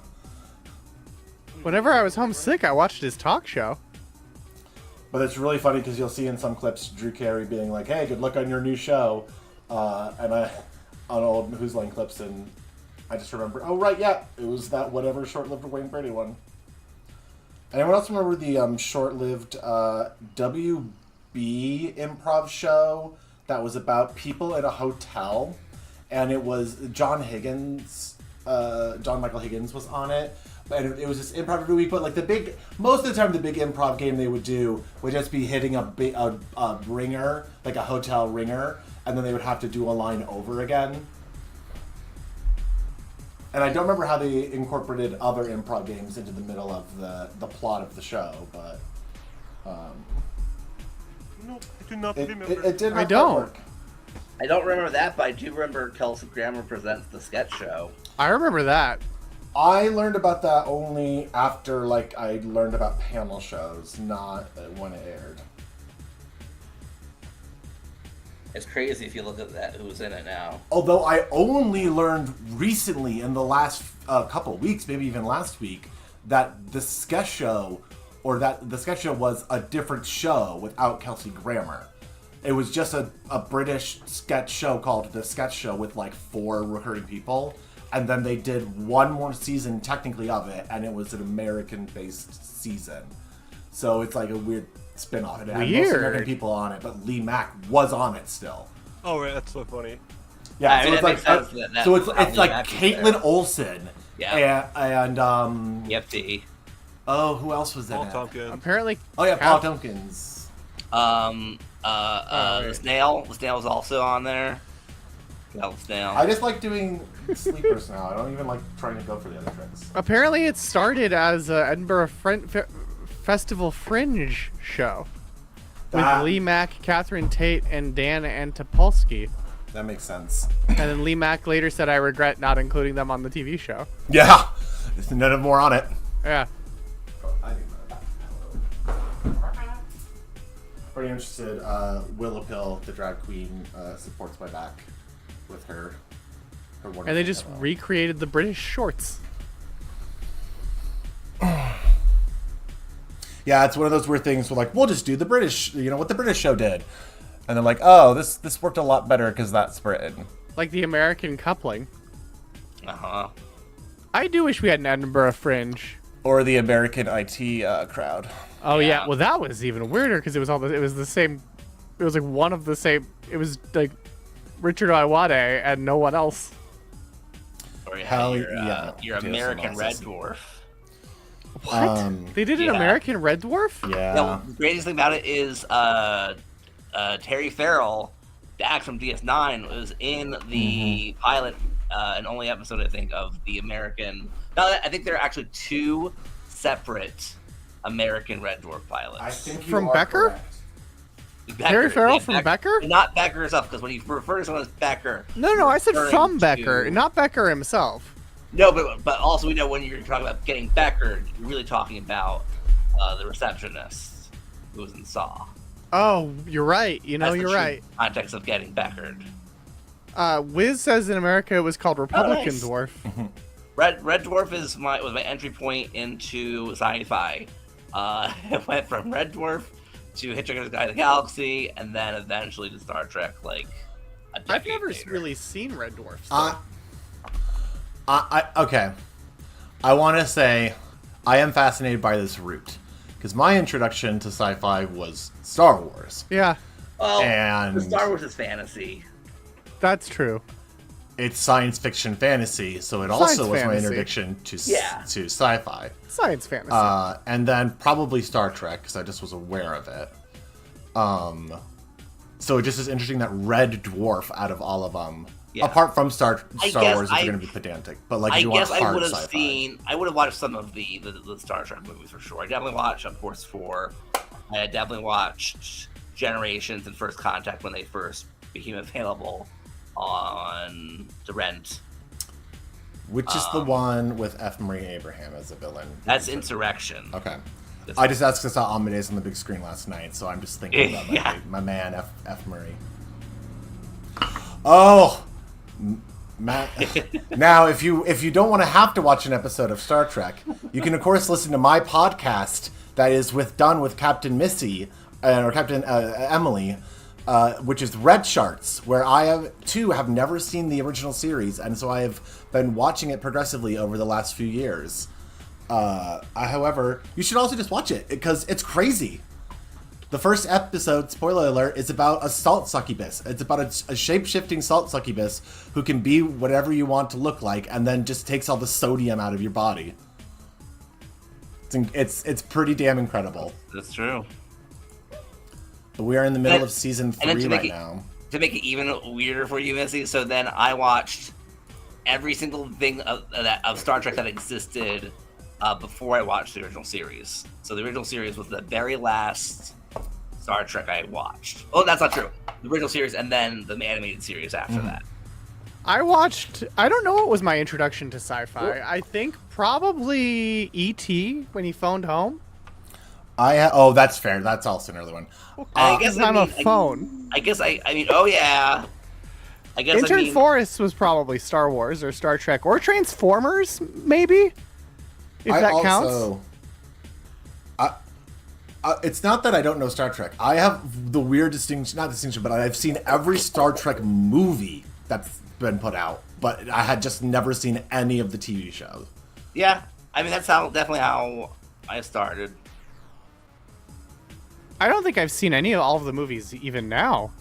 Whenever I was homesick, I watched his talk show. But it's really funny because you'll see in some clips Drew Carey being like, "Hey, good luck on your new show," and on old Who's Line clips, and I just remember, oh right, yeah, it was that whatever short-lived Wayne Brady one. Anyone else remember the short-lived WB improv show that was about people in a hotel, and it was John Michael Higgins was on it. And it was just improv every week, but like most of the time, the big improv game they would do would just be hitting a ringer, like a hotel ringer, and then they would have to do a line over again. And I don't remember how they incorporated other improv games into the middle of the plot of the show, but no, I do not remember. It did not I don't. work. I don't remember that, but I do remember Kelsey Grammer presents the sketch show. I remember that. I learned about that only after, like, I learned about panel shows, not when it aired. It's crazy if you look at that, who's in it now. Although I only learned recently in the last couple of weeks, maybe even last week, that the sketch show, the sketch show was a different show without Kelsey Grammer. It was just a British sketch show called The Sketch Show with, like, 4 recurring people. And then they did one more season, technically, of it, and it was an American-based season. So it's like a weird spin-off. It had most American people on it, but Lee Mack was on it still. Oh, right, that's so funny. Yeah, so it's like Caitlin Olsen. Yeah. And EFT. Oh, who else was in Paul it? Tompkins. Apparently. Oh yeah, Paul Tompkins. The Snail. The Snail was also on there. Snail. I just like doing sleepers now. I don't even like trying to go for the other tricks. Apparently, it started as an Edinburgh Festival Fringe show with Lee Mack, Catherine Tate, and Dan Antopolsky. That makes sense. And then Lee Mack later said, "I regret not including them on the TV show." Yeah, there's none of more on it. Yeah. Pretty interested. Willow Pill, the drag queen, supports my back with her wonderful And they just demo. recreated the British shorts. Yeah, it's one of those weird things where, like, we'll just do the British, what the British show did. And they're like, oh, this worked a lot better because that's Britain. Like the American coupling. Uh-huh. I do wish we had an Edinburgh Fringe. Or the American IT crowd. Oh yeah, well that was even weirder because it was the same. It was like one of the same. It was like Richard Iwade and no one else. Or Hell your yeah. American Red Dwarf. What? They did an American Red Dwarf? Yeah. No, the greatest thing about it is Terry Farrell, the act from DS9, was in the pilot and only episode, I think, of the American. No, I think there are actually 2 separate American Red Dwarf pilots. I think From Becker? Terry Farrell from Becker? Not Becker herself, because when you refer to someone as Becker. No, I said referring from to- Becker, not Becker himself. No, but also we know when you're talking about getting Becker, you're really talking about the receptionist who was in Saw. Oh, you're right. That's You're the true right. Context of getting Beckered. Wiz says in America it was called Republican nice. Dwarf. Red Dwarf was my entry point into sci-fi. It went from Red Dwarf to Hitchhiker's Guide to the Galaxy, and then eventually to Star Trek. Like, I've never really seen Red Dwarf. Okay. I want to say I am fascinated by this route because my introduction to sci-fi was Star Wars. Yeah. Well, and the Star Wars is fantasy. That's true. It's science fiction fantasy, so it also was my introduction to sci-fi. Science fantasy. And then probably Star Trek because I just was aware of it. So it just is interesting that Red Dwarf out of all of them, apart from Star Wars, which are going to be pedantic, but like if you want hard sci-fi. I would have watched some of the Star Trek movies for sure. I definitely watched, of course, 4. I definitely watched Generations and First Contact when they first became available on the rent. Which is the one with F. Murray Abraham as a villain? That's Insurrection. Okay. I just asked because I saw Amadeus on the big screen last night, so I'm just thinking about my man, F. Murray. Oh! Matt. Now, if you don't want to have to watch an episode of Star Trek, you can, of course, listen to my podcast that is done with Captain Missy, or Captain Emily, which is Red Charts, where I have never seen the original series, and so I have been watching it progressively over the last few years. However, you should also just watch it, because it's crazy. The first episode, spoiler alert, is about a salt succubus. It's about a shape-shifting salt succubus who can be whatever you want to look like, and then just takes all the sodium out of your body. It's pretty damn incredible. That's true. But we are in the middle of season 3 right now. To make it even weirder for you, Missy, so then I watched every single thing of Star Trek that existed before I watched the original series. So the original series was the very last Star Trek I watched. Oh, that's not true. The original series and then the animated series after that. I don't know what was my introduction to sci-fi. I think probably E.T. when he phoned home. Oh, that's fair. That's also another one. I guess I'm a phone. I mean, oh yeah. Intern Forrest was probably Star Wars or Star Trek or Transformers, maybe? If that counts. It's not that I don't know Star Trek. I have the weird distinction, but I've seen every Star Trek movie that's been put out, but I had just never seen any of the TV shows. Yeah, I mean, that's definitely how I started. I don't think I've seen all of the movies even now.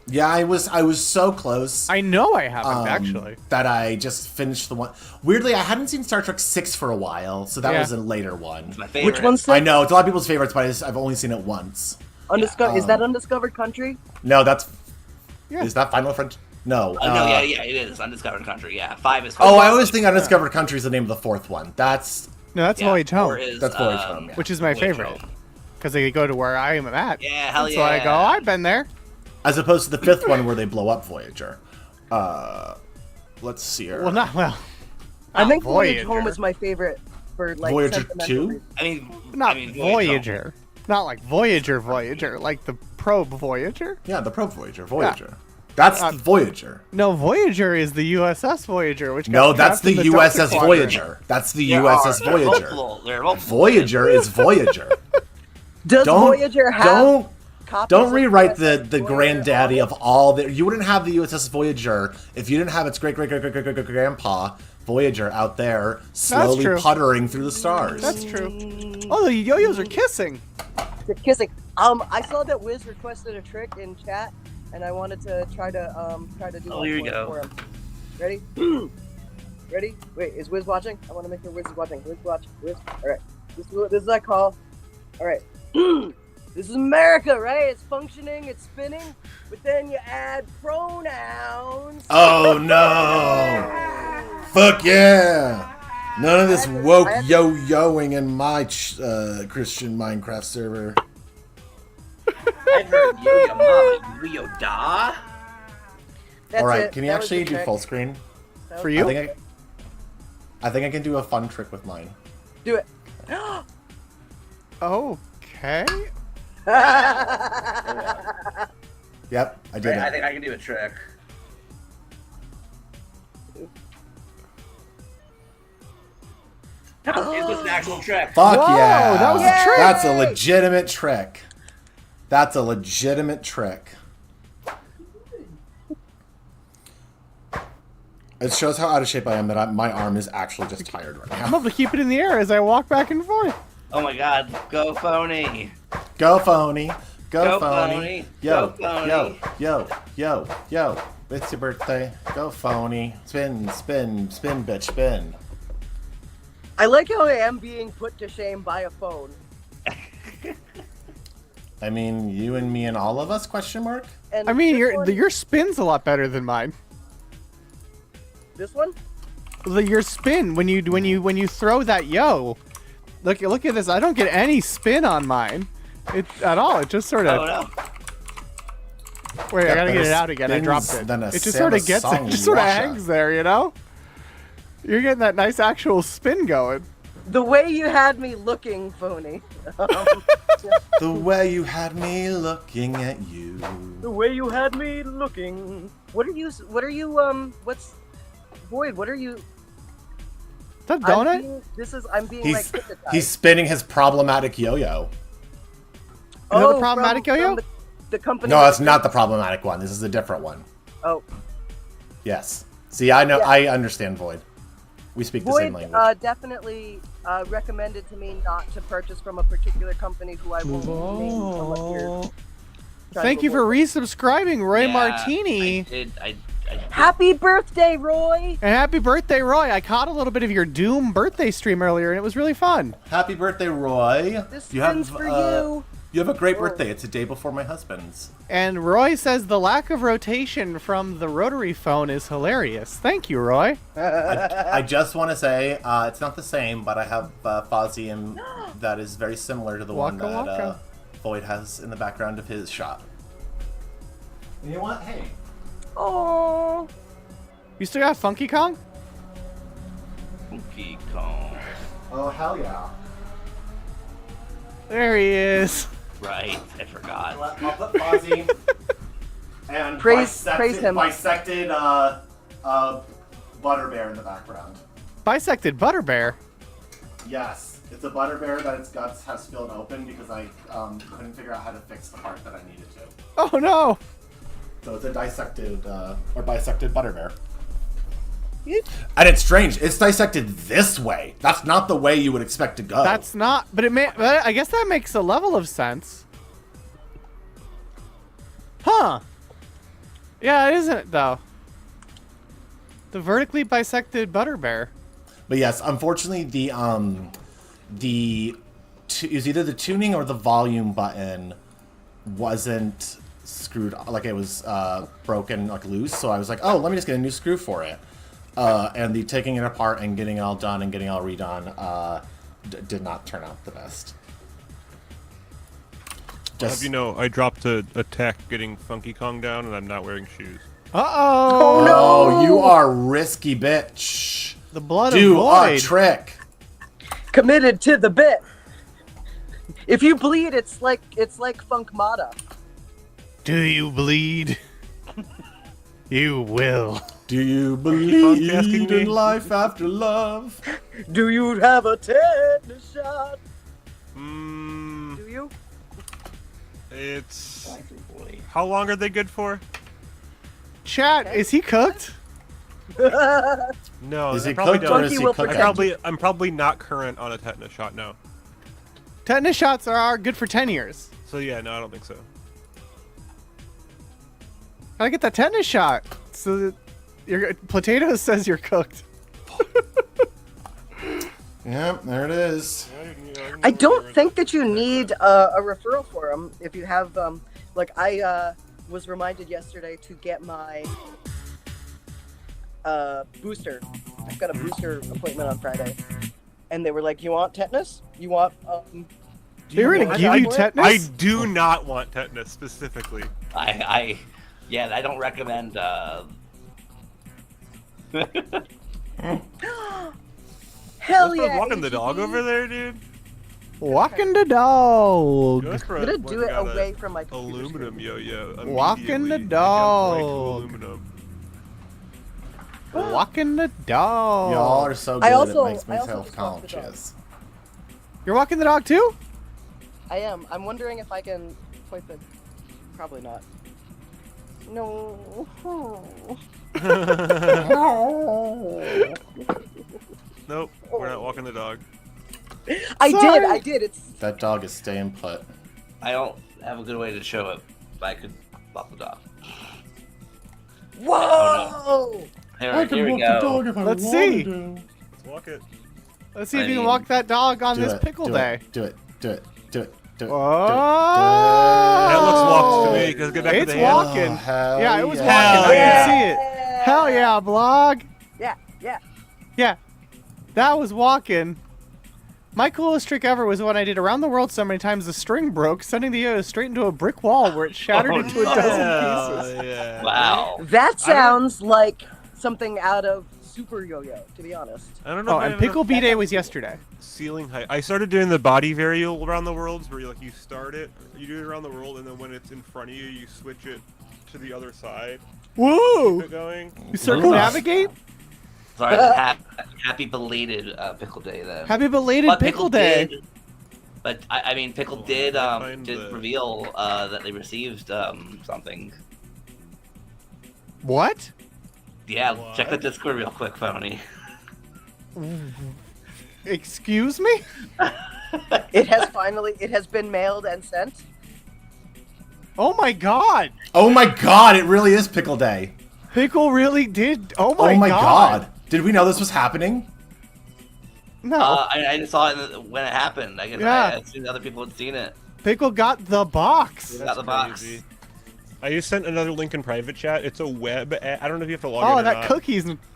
Yeah, I was so close. I know I haven't, actually. That I just finished the one. Weirdly, I hadn't seen Star Trek 6 for a while, so that was a later one. It's my favorite. Which one's 6? I know, it's a lot of people's favorites, but I've only seen it once. Is that Undiscovered Country? No, that's... Yeah. Is that Final Frontier? No. No, yeah, it is Undiscovered Country. Yeah, 5 is. Oh, I always think Undiscovered Country is the name of the 4th one. That's Voyage Home. That's Voyage Home, yeah. Which is my favorite. Because they go to where I am at. Yeah, hell yeah. So I go, I've been there. As opposed to the 5th one where they blow up Voyager. Let's see here. I think Voyage Home is my favorite for like Voyager 2? I mean, Voyager. Not like Voyager, like the probe Voyager. Yeah, the probe Voyager. Yeah. That's the Voyager. No, Voyager is the USS Voyager, which that's the USS Voyager. That's the USS Voyager. Voyager is Voyager. Does Voyager have... Don't rewrite the granddaddy of all the... You wouldn't have the USS Voyager if you didn't have its great-great-great-great-great-grandpa, Voyager, out there slowly puttering through the stars. That's true. Oh, the yo-yos are kissing. They're kissing. I saw that Wiz requested a trick in chat, and I wanted to try to do one for him. Ready? Ready? Wait, is Wiz watching? I want to make sure Wiz is watching. Wiz, watch. Wiz. All right. This is that call. All right. This is America, right? It's functioning, it's spinning, but then you add pronouns. Oh no! Fuck yeah! None of this woke yo-yoing in my Christian Minecraft server. I've heard yo-yo mama, yo da. Alright, can you actually do full screen? For you? I think I can do a fun trick with mine. Do it. Okay. Yep, I did it. I think I can do a trick. It was an actual trick. Fuck yeah! That was a trick. That's a legitimate trick. That's a legitimate trick. It shows how out of shape I am that my arm is actually just tired right now. I'm able to keep it in the air as I walk back and forth. Oh my god, go phony. Go phony. Go phony. Phony. Yo, Go phony. yo. It's your birthday. Go phony. Spin, bitch, spin. I like how I am being put to shame by a phone. I mean, you and me and all of us, question mark? And I mean, this your spin's a lot better than mine. This one? Your spin when you throw that yo, Look at this. I don't get any spin on mine. At all. It just sort of. Oh no. Wait, I gotta get better it out again. I dropped spins it. than a It just sort of gets it. Samsung Just sort of Washa. hangs there, you know? You're getting that nice actual spin going. The way you had me looking, phony. The way you had me looking at you. The way you had me looking. What's Void, what are you? Is that donut? I'm being like hypnotized. He's spinning his problematic yo-yo. Is that the problematic yo-yo? from the company. No, that's not the problematic one. This is a different one. Oh. Yes. See, I know. Yeah. I understand Void. We speak the same Void language. definitely recommended to me not to purchase from a particular company who I won't name from what you're trying Thank to you for avoid. resubscribing, Roy Yeah, Martini. I did. Happy birthday, Roy! And happy birthday, Roy. I caught a little bit of your Doom birthday stream earlier, and it was really fun. Happy birthday, Roy. This spin's for you. You have a great birthday. It's a day before my husband's. And Roy says the lack of rotation from the rotary phone is hilarious. Thank you, Roy. I just want to say, it's not the same, but I have Fozzie that is very similar to the one Waka that waka. Void has in the background of his shop. You know what? Hey. Oh. You still got Funky Kong? Funky Kong. Oh, hell yeah. There he is. Right, I forgot. I'll put Fozzie and Praise him. bisected Butterbear in the background. Bisected Butterbear. Yes, it's a Butterbear that its guts has spilled open because I couldn't figure out how to fix the part that I needed to. Oh no! So it's a dissected or bisected Butterbear. And it's strange. It's dissected this way. That's not the way you would expect to go. That's not. But I guess that makes a level of sense. Huh? Yeah, isn't it though? The vertically bisected Butterbear. But yes, unfortunately, it was either the tuning or the volume button wasn't screwed, like it was broken, like loose. So I was like, oh, let me just get a new screw for it. And the taking it apart and getting it all done and getting it all redone did not turn out the best. Have you know, I dropped a tech getting Funky Kong down, and I'm not wearing shoes. Uh-oh! Oh, no! You are risky, bitch. The blood Do of a Void. trick. Committed to the bit. If you bleed, it's like Funk Mata. Do you bleed? You will. Do you believe in life after love? Do you have a tetanus shot? Mm, Do you? it's... How long are they good for? Chat, is he cooked? No, Is I he probably cooked or don't. is he cooking? I'm probably not current on a tetanus shot, no. Tetanus shots are good for 10 years. So yeah, no, I don't think so. Gotta get that tetanus shot. So that your potato says you're cooked. Yep, there it is. I don't think that you need a referral for them if you have like I was reminded yesterday to get my booster. I've got a booster appointment on Friday, and they were like, "You want tetanus? You want?" They were gonna give you tetanus? I do not want tetanus specifically. I don't recommend. Hell Let's yeah! walking the dog over there, dude. Walking the dog. I'm gonna do it away from my computer aluminum yo-yo. Walking the immediately. dog. Aluminum. Walking the dog. Y'all are so good. It makes me self-conscious. You're walking the dog too? I am. I'm wondering if I can point the. Probably not. No. Nope, we're not walking the dog. I did. It's. That dog is staying put. I don't have a good way to show it, but I could walk the dog. Whoa! Oh, no. Here we go. Let's see. Let's walk it. Let's see if you can walk that dog on this pickle day. Do it. Oh! That looks walked to me. Let's get back to It's the hand. walking. hell Yeah, it was yeah. walking. I can see it. Hell yeah, blog. Yeah. Yeah. That was walking. My coolest trick ever was when I did around the world so many times the string broke, sending the yo-yo straight into a brick wall where it shattered into a dozen pieces. Yeah. Wow. That sounds like something out of Super Yo-Yo, to be honest. I don't know. Oh, if I and have Pickle enough B Day was yesterday. ceiling height. I started doing the body varial around the worlds, where you start it, you do it around the world, and then when it's in front of you, you switch it to the other side. Whoa! Keep it going. You circumnavigate? Sorry, happy belated Pickle Day then. Happy belated But Pickle Day. Did, but I mean, Pickle did reveal that they received something. What? Yeah, check the Discord real quick, Phony. Excuse me? It has been mailed and sent. Oh my god! Oh my god, it really is Pickle Day. Pickle really did. Oh Oh my god. god. Did we know this was happening? No. I just saw it when it happened. I guess Yeah. I assumed other people had seen it. Pickle got the box. He got the box. Crazy. I just sent another link in private chat. It's a web. I don't know if you have to log in Oh, or that not.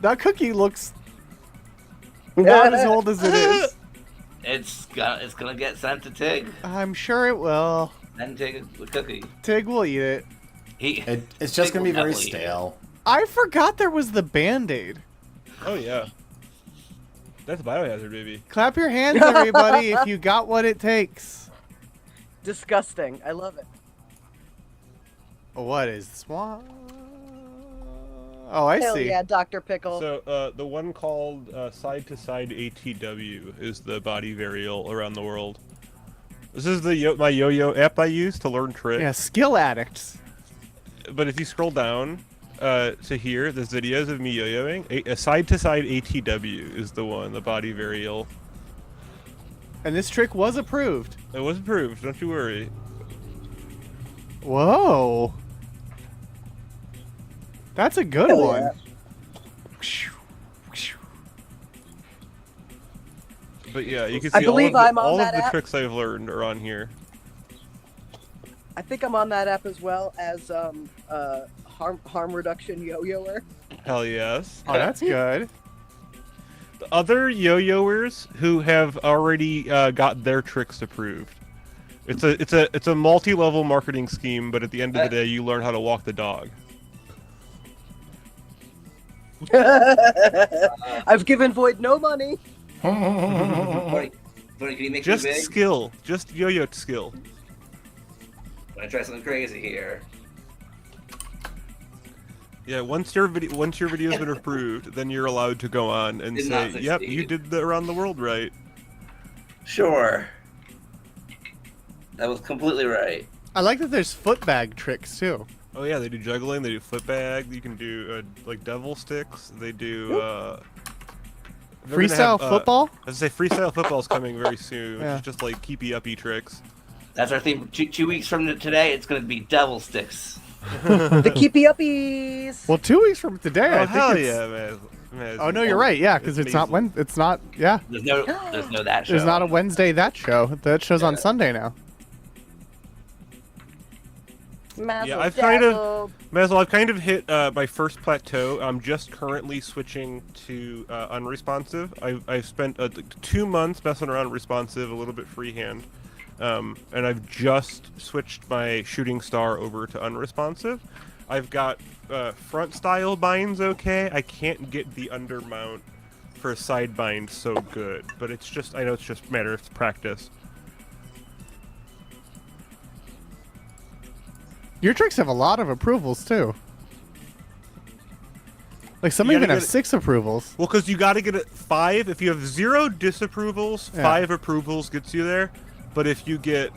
that cookie looks not as old as it is. It's gonna get sent to Tig. I'm sure it will. Then Tig a cookie. Tig will eat it. It's just gonna be very stale. I forgot there was the Band-Aid. Oh yeah. That's Biohazard, baby. Clap your hands, everybody, if you got what it takes. Disgusting. I love it. What is swan? Oh, I Hell see. yeah, Dr. Pickle. So the one called Side to Side ATW is the body varial around the world. This is the my yo-yo app I use to learn tricks. Yeah, skill addicts. But if you scroll down to here, there's videos of me yo-yoing. A Side to Side ATW is the one, the body varial. And this trick was approved. It was approved. Don't you worry. Whoa. That's a good Hell one. But yeah, you can I see believe all I'm of on all that of the app. tricks I've learned are on here. I think I'm on that app as well as harm reduction yo-yoer. Hell yes. Oh, that's good. The other yo-yoers who have already got their tricks approved. It's a multi-level marketing scheme, but at the end of the day, you learn how to walk the dog. I've given Void no money. Can you make Just me big? skill, just yo-yo skill. I'm gonna try something crazy here. Yeah, once your video's been approved, then you're allowed to go on and Did say, not "Yep, succeed." you did the around the world right." Sure. That was completely right. I like that there's foot bag tricks too. Oh yeah, they do juggling, they do flip bag, you can do like devil sticks, they do they're gonna Freestyle have, football? I was gonna say freestyle football's coming very soon. Yeah. It's just like keepy uppy tricks. That's our theme. 2 weeks from today, it's gonna be devil sticks. The keepy uppies. Well, 2 weeks from today, Oh I think hell it's... yeah, man. Oh no, you're right. Yeah, because it's not when it's not. Yeah, There's no that show. there's not a Wednesday that show. That show's on Sunday now. Yeah, I've kind of hit my first plateau. I'm just currently switching to unresponsive. I've spent 2 months messing around responsive, a little bit freehand, and I've just switched my shooting star over to unresponsive. I've got front style binds okay. I can't get the undermount for a side bind so good, but it's just, I know it's just a matter of practice. Your tricks have a lot of approvals too. Like some You even gotta have get 6 approvals. Well, because you got to get it 5. If you have 0 disapprovals, Yeah. 5 approvals gets you there. But if you get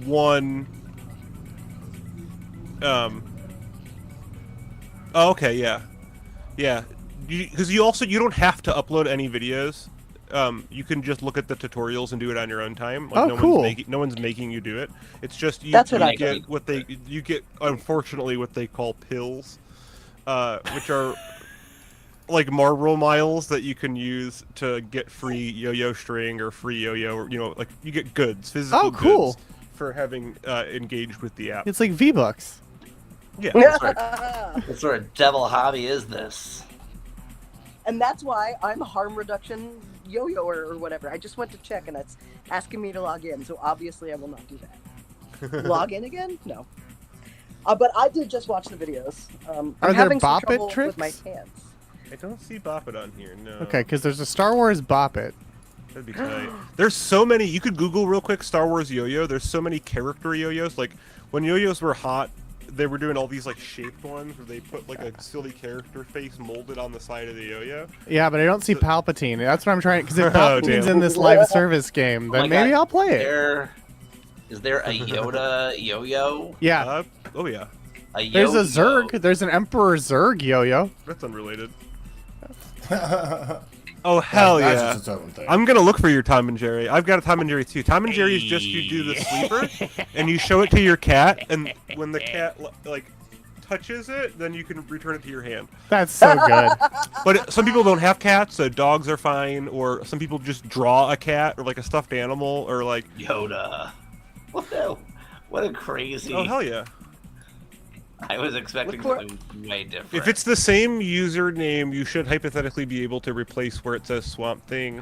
1, oh, okay, yeah, because you don't have to upload any videos. You can just look at the tutorials and do it on your own time. Like, Oh, no cool. no one's making you do it. It's just you, That's what I get think. you get unfortunately what they call pills, which are like Marlboro miles that you can use to get free yo-yo string or free yo-yo, or like you get goods, physical Oh, cool. goods for having engaged with the app. It's like V-Bucks. Yeah. What sort of devil hobby is this? And that's why I'm a harm reduction yo-yo or whatever. I just went to check and it's asking me to log in, so obviously I will not do that. Log in again? No. But I did just watch the videos. I'm Are there having some bop it trouble tricks? with my hands. I don't see Bop It on here, no. Okay, because there's a Star Wars Bop It. That'd be tight. There's so many. You could Google real quick Star Wars yo-yo. There's so many character yo-yos. Like when yo-yos were hot, they were doing all these like shaped ones where they put like a silly character face molded on the side of the yo-yo. Yeah, but I don't see Palpatine. That's what I'm trying. Because if Palpatine's in this live service game, then maybe I'll play it. Is there a Yoda yo-yo? Yeah. Oh yeah. There's a Zurg. There's an Emperor Zurg yo-yo. That's unrelated. Oh hell That's yeah! just its own thing. I'm gonna look for your Tom and Jerry. I've got a Tom and Jerry too. Tom and Jerry is just you do the sleeper, and you show it to your cat, and when the cat like touches it, then you can return it to your hand. That's so good. But some people don't have cats, so dogs are fine, or some people just draw a cat or like a stuffed animal or like Yoda. What a crazy. Oh hell yeah! I was expecting something way different. If it's the same username, you should hypothetically be able to replace where it says Swamp Thing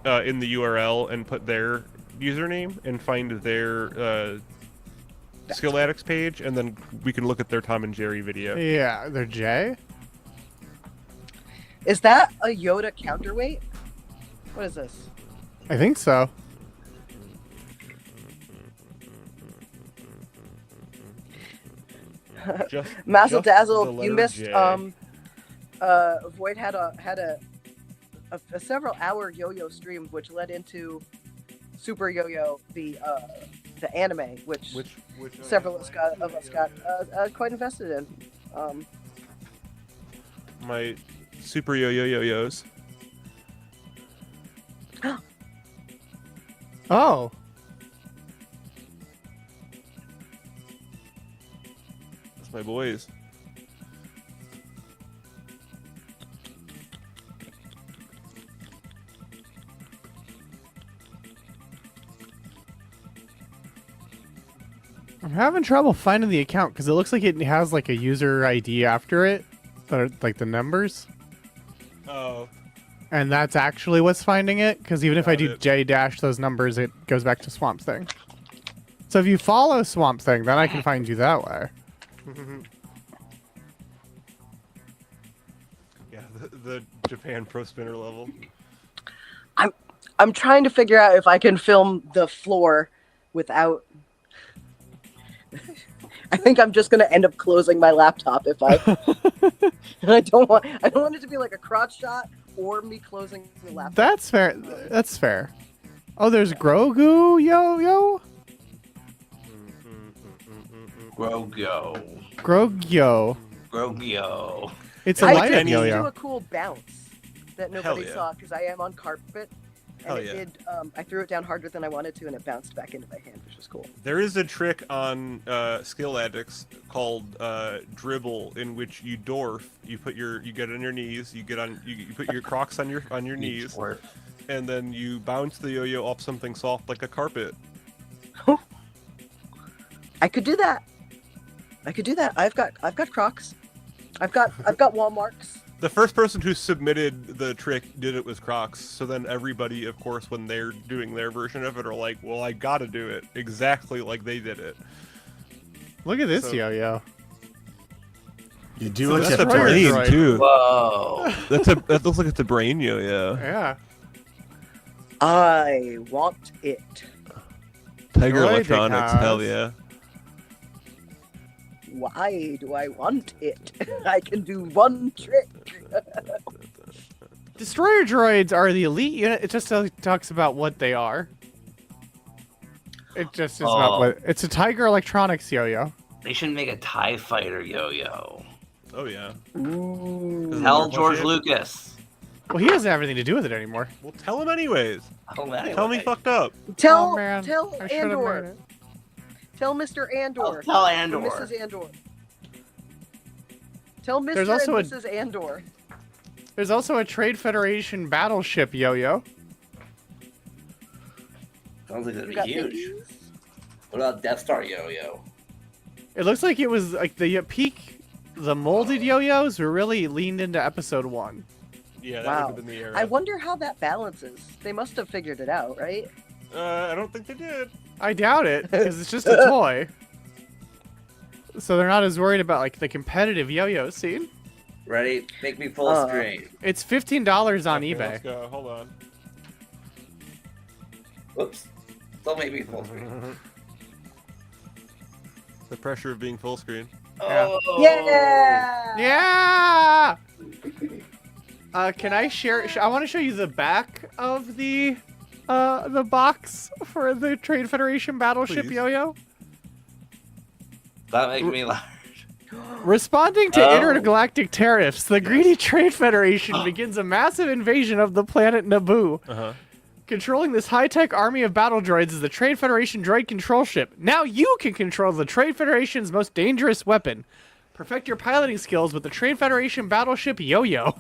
in the URL and put their username and find their Skill Addicts page, and then we can look at their Tom and Jerry video. Yeah, they're J. Is that a Yoda counterweight? What is this? I think so. Mazel just dazzle, the you letter missed. J. Void had a several-hour yo-yo stream, which led into Super Yo-Yo, the anime, which several of us got quite invested in. My Super Yo-Yo-Yo-Yos. Oh. That's my boys. I'm having trouble finding the account because it looks like it has like a user ID after it, like the numbers. Oh. And that's actually what's finding it, because even if I do Got it. J dash those numbers, it goes back to Swamp Thing. So if you follow Swamp Thing, then I can find you that way. Yeah, the Japan Pro Spinner level. I'm trying to figure out if I can film the floor without. I think I'm just gonna end up closing my laptop if I. And I don't want it to be like a crotch shot or me closing the laptop. That's fair. That's fair. Oh, there's Grogu yo-yo? Grogu. Grogyo. Grogyo. It's a I light did yo-yo. do a cool bounce that nobody yeah. saw because I am on carpet. Hell And yeah. it did. I threw it down harder than I wanted to, and it bounced back into my hand, which was cool. There is a trick on Skill Addicts called dribble, in which you dwarf. You get on your knees. You put your Crocs on your knees, and then you bounce the yo-yo off something soft like a carpet. I could do that. I've got Crocs. I've got wall marks. The first person who submitted the trick did it with Crocs, so then everybody, of course, when they're doing their version of it, are like, well, I gotta do it exactly like they did it. Look at this yo-yo. You do So what that's you a have to brain, Droid. too. Whoa. That looks like it's a brain yo-yo. Yeah. I want it. Tiger Droid Electronics, has. hell yeah. Why do I want it? I can do one trick. Destroyer droids are the elite unit. It just talks about what they are. It just is about what. It's a Tiger Electronics yo-yo. They should make a TIE fighter yo-yo. Oh yeah. Tell George Lucas. Well, he doesn't have anything to do with it anymore. Well, tell him anyways. Anyway. Tell me fucked up. Tell Oh, man. tell I should've made Andor. it. Tell Mr. Andor. Tell Or Andor. Mrs. Andor. Tell Mr. There's and also a- Mrs. Andor. There's also a Trade Federation battleship yo-yo. Sounds like that'd You be got huge. these? What about Death Star yo-yo? It looks like it was like the peak. The molded yo-yos were really leaned into episode 1. Yeah, that Wow. would have been the era. I wonder how that balances. They must have figured it out, right? I don't think they did. I doubt it, because it's just a toy. So they're not as worried about like the competitive yo-yo scene. Ready? Make me full screen. It's $15 on Okay, eBay. Let's go. Hold on. Whoops. Don't make me full screen. The pressure of being full screen. Oh. Yeah! Yeah! Can I share? I want to show you the back of the box for the Trade Federation Battleship Please. yo-yo. That makes me laugh. Responding to intergalactic tariffs, the greedy Trade Federation begins a massive invasion of the planet Naboo. Controlling this high-tech army of battle droids is the Trade Federation droid control ship. Now you can control the Trade Federation's most dangerous weapon. Perfect your piloting skills with the Trade Federation battleship Yo-Yo.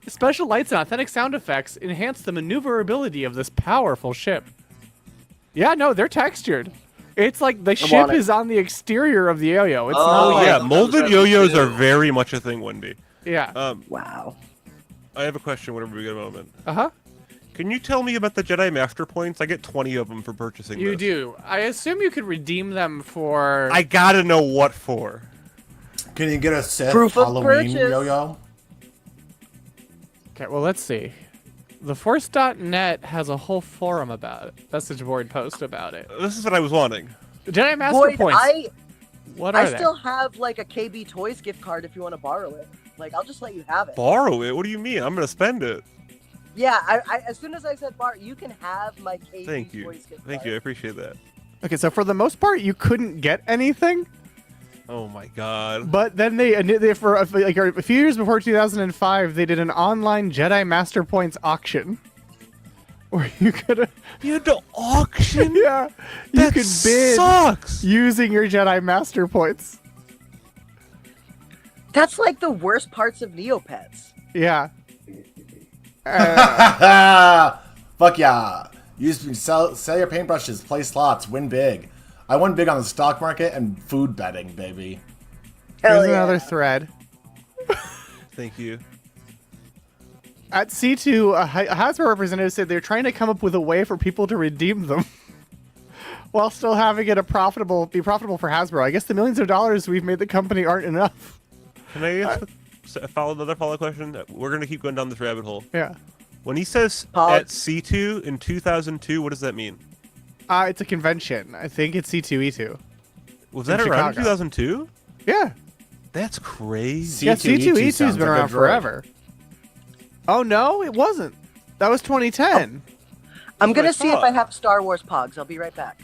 Special lights and authentic sound effects enhance the maneuverability of this powerful ship. Yeah, no, they're textured. It's like the ship is on the exterior of the yo-yo. It's not like... yeah, molded yo-yos are very much a thing, Wendy. Yeah. Wow. I have a question whenever we get a moment. Uh-huh. Can you tell me about the Jedi Master Points? I get 20 of them for purchasing You this. do. I assume you could redeem them for... I gotta know what for. Can you get a Sith Proof of Halloween purchase. yo-yo? Okay, well, let's see. TheForce.net has a whole forum about it. Message board post about it. This is what I was wanting. Jedi Master Boyd, Points. What are I they? still have like a KB Toys gift card if you want to borrow it. Like, I'll just let you have it. Borrow it? What do you mean? I'm gonna spend it. Yeah, I as soon as I said bar, you can have my KB Thank you. Toys gift card. Thank you. I appreciate that. Okay, so for the most part, you couldn't get anything. Oh my god. But then they for like a few years before 2005, they did an online Jedi Master Points auction. Where you could You had to auction? Yeah. You That could bid sucks. using your Jedi Master Points. That's like the worst parts of Neopets. Yeah. Fuck yeah. Sell your paintbrushes, play slots, win big. I won big on the stock market and food betting, baby. Here's another thread. Thank you. At C2, a Hasbro representative said they're trying to come up with a way for people to redeem them while still having it be profitable for Hasbro. I guess the millions of dollars we've made the company aren't enough. Can I ask another follow question? We're gonna keep going down this rabbit hole. Yeah. When he says at C2 in 2002, what does that mean? It's a convention. I think it's C2E2. Was that in around Chicago. 2002? Yeah. That's crazy. Yeah, C2E2's been around forever. Oh, no, it wasn't. That was 2010. I'm going to see if I have Star Wars Pogs. I'll be right back.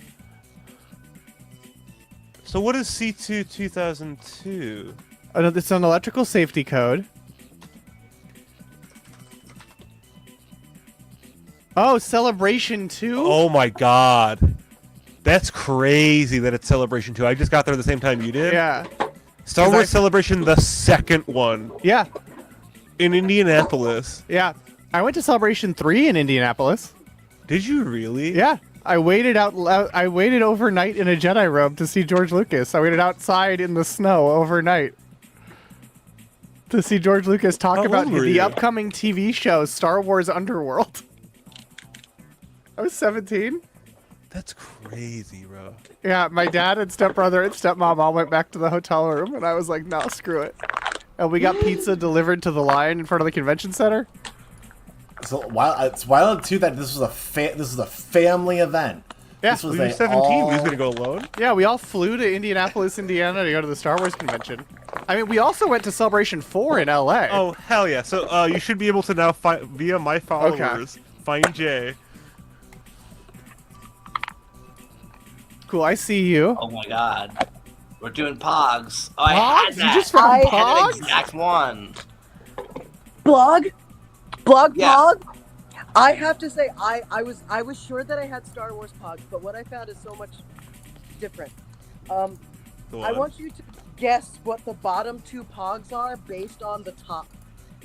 So what is C2 2002? It's an electrical safety code. Oh, Celebration 2? Oh my god. That's crazy that it's Celebration 2. I just got there at the same time you did. Yeah. Star Wars Celebration, the second one. Yeah. In Indianapolis. Yeah. I went to Celebration 3 in Indianapolis. Did you really? Yeah. I waited overnight in a Jedi robe to see George Lucas. I waited outside in the snow overnight to see George Lucas talk How about old were the you? upcoming TV show Star Wars Underworld. I was 17. That's crazy, bro. Yeah, my dad and stepbrother and stepmom all went back to the hotel room, and I was like, no, screw it. And we got pizza delivered to the line in front of the convention center. So it's wild too that this was a family event. Yeah, this was we were 17. We was gonna go alone. Yeah, we all flew to Indianapolis, Indiana to go to the Star Wars convention. I mean, we also went to Celebration 4 in LA. Oh hell yeah! So you should be able to now via my followers find Jay. Cool, I see you. Oh my god. We're doing Pogs. Oh, I Pogs? had You that. just found I had Pogs? the exact one. Blog Yeah. Pog. I have to say, I was sure that I had Star Wars Pogs, but what I found is so much different. I want you to guess what the bottom two Pogs are based on the top.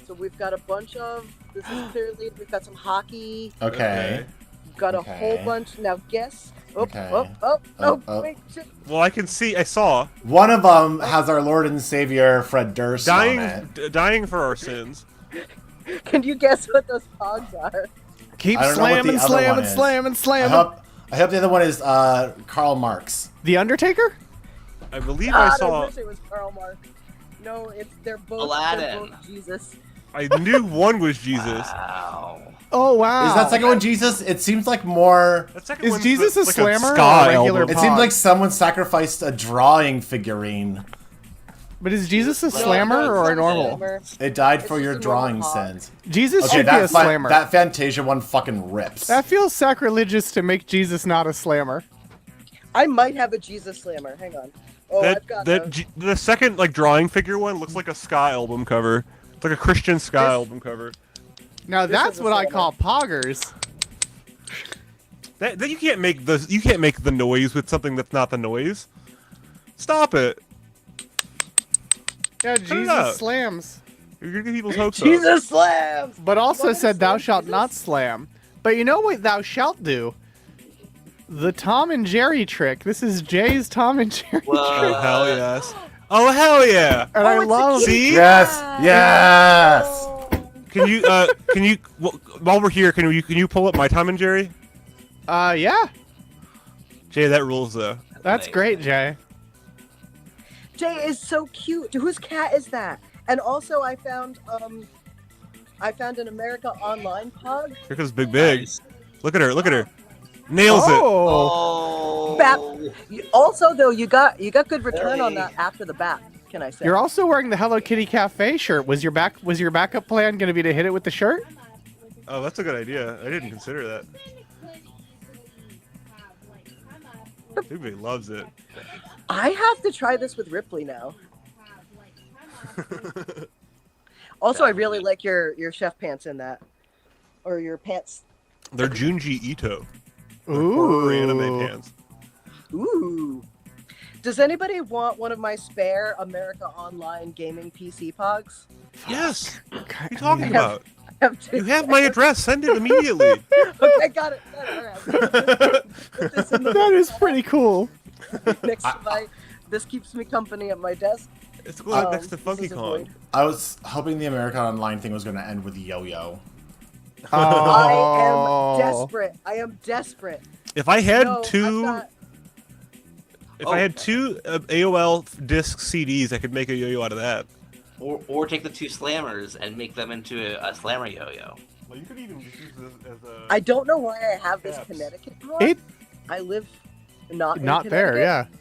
So we've got a bunch of. This is clearly we've got some hockey. Okay. We've got a whole bunch. Now guess. Wait, shit. Well, I can see. I saw. One of them has our Lord and Savior Fred Durst on Dying, it. dying for our sins. Can you guess what those pogs are? Keep I don't know what the slamming, other slamming, one is. slamming, I slamming. hope the other one is Karl Marx. The Undertaker? I believe God, I saw. I wish it was Karl Marx. No, they're both Aladdin. Jesus. I knew one was Jesus. Wow. Oh, wow. Is that second one Jesus? It seems like more. That second Is one's Jesus a like slammer or a ska regular album. It seems pog? like someone sacrificed a drawing figurine. But is Jesus a No, slammer it's or not a normal? slammer. It died It's for just your a normal drawing pog. Jesus sins. should be a that slammer. that Fantasia one fucking rips. That feels sacrilegious to make Jesus not a slammer. I might have a Jesus slammer. Hang on. Oh, I've got those. The second like drawing figure one looks like a ska album cover. It's like a Christian ska album cover. Now This that's is a what I slammer. call poggers. That you can't make the noise with something that's not the noise. Stop it. Yeah, it Jesus up. slams. You're gonna get people's hopes up. Jesus slams! But also What said, is thou that, shalt Jesus? not slam. But you know what thou shalt do? The Tom and Jerry trick. This is Jay's Tom and Jerry Oh trick. hell yes. Oh hell yeah. And I it's a love kitty See? Yes, yes. Can you while we're here, can you pull up my Tom and Jerry? Yeah. Jay, that rules though. That's great, Jay. Jay is so cute. Whose cat is that? And also, I found an America Online pug. Here comes Big Big. Look at her. Nails it. Oh. Also, though, you got good return on that after the bat. Can I say? You're also wearing the Hello Kitty Cafe shirt. Was your backup plan going to be to hit it with the shirt? Oh, that's a good idea. I didn't consider that. Big Big loves it. I have to try this with Ripley now. Also, I really like your chef pants in that, or your pants. They're Junji Ito. Ooh. Horror anime pants. Ooh. Does anybody want one of my spare America Online gaming PC pogs? Yes. What are you talking about? I have two. You have my address. Send it immediately. Okay, got it. All right. Put this in the That is pretty cool. next to my. This keeps me company at my desk. It's going next to this Funky is a Kong. void. I was hoping the American Online thing was going to end with Yo-Yo. I am desperate. If I had No, two, I've got- if I had two AOL disc CDs, I could make a yo-yo out of that. Or take the two slammers and make them into a slammer yo-yo. Well, you could even just use this as a. I don't know why I have this Connecticut pog. It I live not in not there, Connecticut. yeah.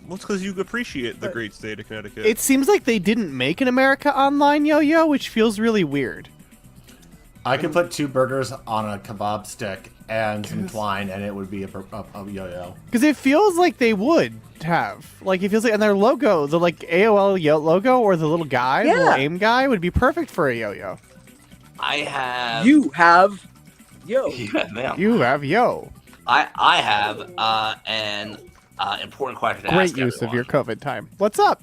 Well, it's because you appreciate the great state of Connecticut. It seems like they didn't make an America Online yo-yo, which feels really weird. I could put 2 burgers on a kebab stick and some twine, and it would be a yo-yo. Because it feels like they would have. Like, it feels like, and their logo, the like AOL logo or the little guy, the little Yeah. aim guy, would be perfect for a yo-yo. I have. You have, yo. Yeah, man. You have yo. I have an important question to Great ask use of everyone. your COVID time. What's up?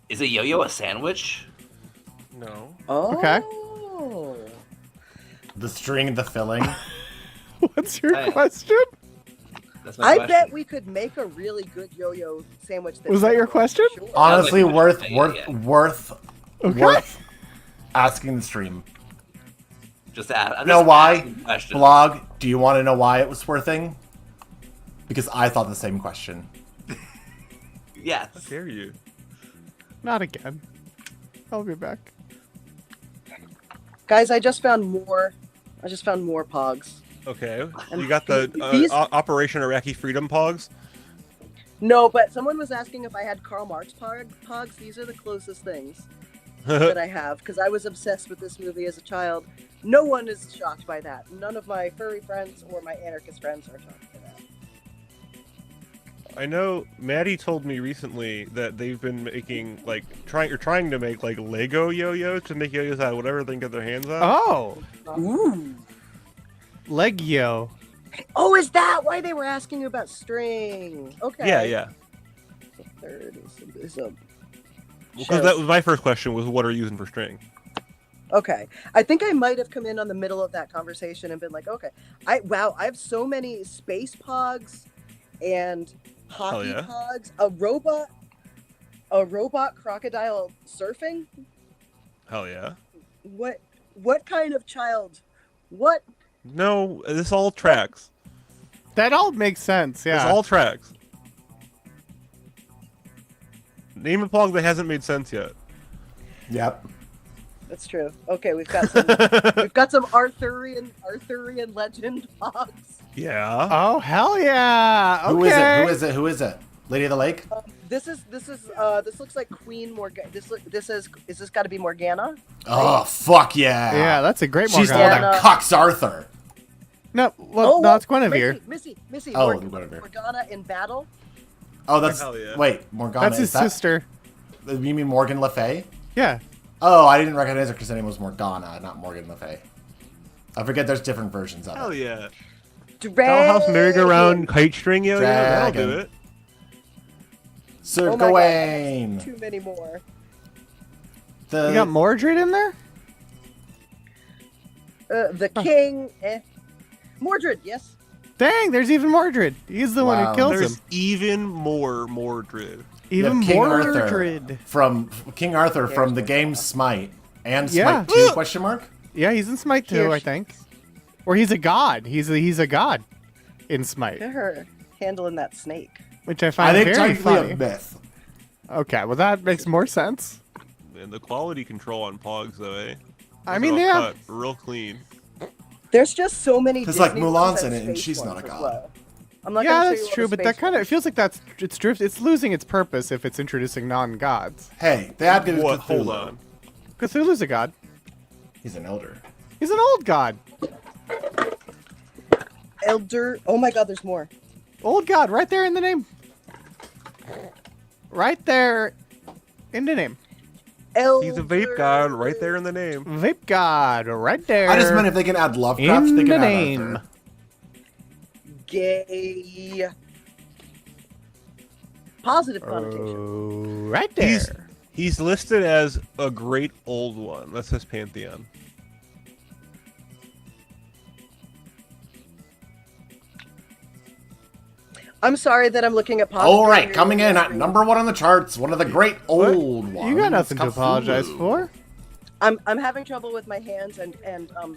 Is a yo-yo a sandwich? No. Oh. Okay. The string and the filling. What's your Hey. question? That's my I question. bet we could make a really good yo-yo sandwich. Was that your question? Sure. Honestly, like- worth yeah. worth asking the stream. Just to ask. I'm You know just why? asking questions. Blog, do you want to know why it was worthing? Because I thought the same question. Yes. How dare you? Not again. I'll be back. Guys, I just found more pogs. Okay. You got the These- Operation Iraqi Freedom Pogs? No, but someone was asking if I had Karl Marx pogs. These are the closest things that I have because I was obsessed with this movie as a child. No one is shocked by that. None of my furry friends or my anarchist friends are shocked by that. I know Maddie told me recently that they've been making trying to make like Lego yo-yos to make yo-yos out of whatever they can get their hands on. Oh, Ooh. leg yo. Oh, is that why they were asking you about string? Okay. Yeah. The third is a Because that was my first question was what are you using for string? Okay. I think I might have come in on the middle of that conversation and been like, okay, I have so many space pogs and hockey yeah. pogs, a robot crocodile surfing Hell yeah. What kind of child? What? No, this all tracks. That all makes sense, yeah. This all tracks. Name a Pog that hasn't made sense yet. Yep. That's true. Okay, we've got some Arthurian legend Pogs. Yeah. Oh hell yeah! Okay. Who is it? Lady of the Lake? This looks like Queen Morgana. Is this got to be Morgana? Oh fuck yeah! Yeah, that's a great Morgana. She's the one that cucks Arthur. No, no, it's Guinevere. Missy. Oh, Morgana in battle. Oh, that's yeah. wait, Morgana. That's his sister. You mean Morgan Le Fay? Yeah. Oh, I didn't recognize her because her name was Morgana, not Morgan Le Fay. I forget there's different versions of it. Hell yeah. Dragon. Dollhouse merry-go-round kite string yo-yo. That'll do it. Sir Oh my Gawain. God, too many more. You got Mordred in there? The king. Mordred, yes. Dang, there's even Mordred. He's the one who kills There's him. even more Mordred. Even King Mordred. Arthur from King Arthur from the game Smite and Yeah. Smite 2 question mark? Yeah, he's in Smite 2, I think. Or he's a god. He's a god in Smite. Look at her handling that snake. Which I find I think very technically funny. a myth. Okay, well that makes more sense. And the quality control on Pogs though, eh? I mean, they have... real clean. There's just so many. It's like Disney Mulan's ones in it, and space she's not ones a as god. well. I'm not Yeah, gonna show that's you all true, the but space that kind of it feels like it's losing its purpose if it's introducing non-gods. Hey, they had to What? Hold on. Cthulhu's a god. He's an elder. He's an old god. Elder. Oh my God, there's more. Old god, right there in the name. Right there in the name. Elder. He's a vape god right there in the name. Vape god, right there. I just meant if they can add Lovecraft, in they can the add name. Arthur. Gay. Positive connotation. Oh, right there. He's listed as a great old one. That's his pantheon. I'm sorry that I'm looking at positive. All right, coming in at #1 on the charts, one of the great old ones. You got nothing to Cthulhu. apologize for. I'm having trouble with my hands and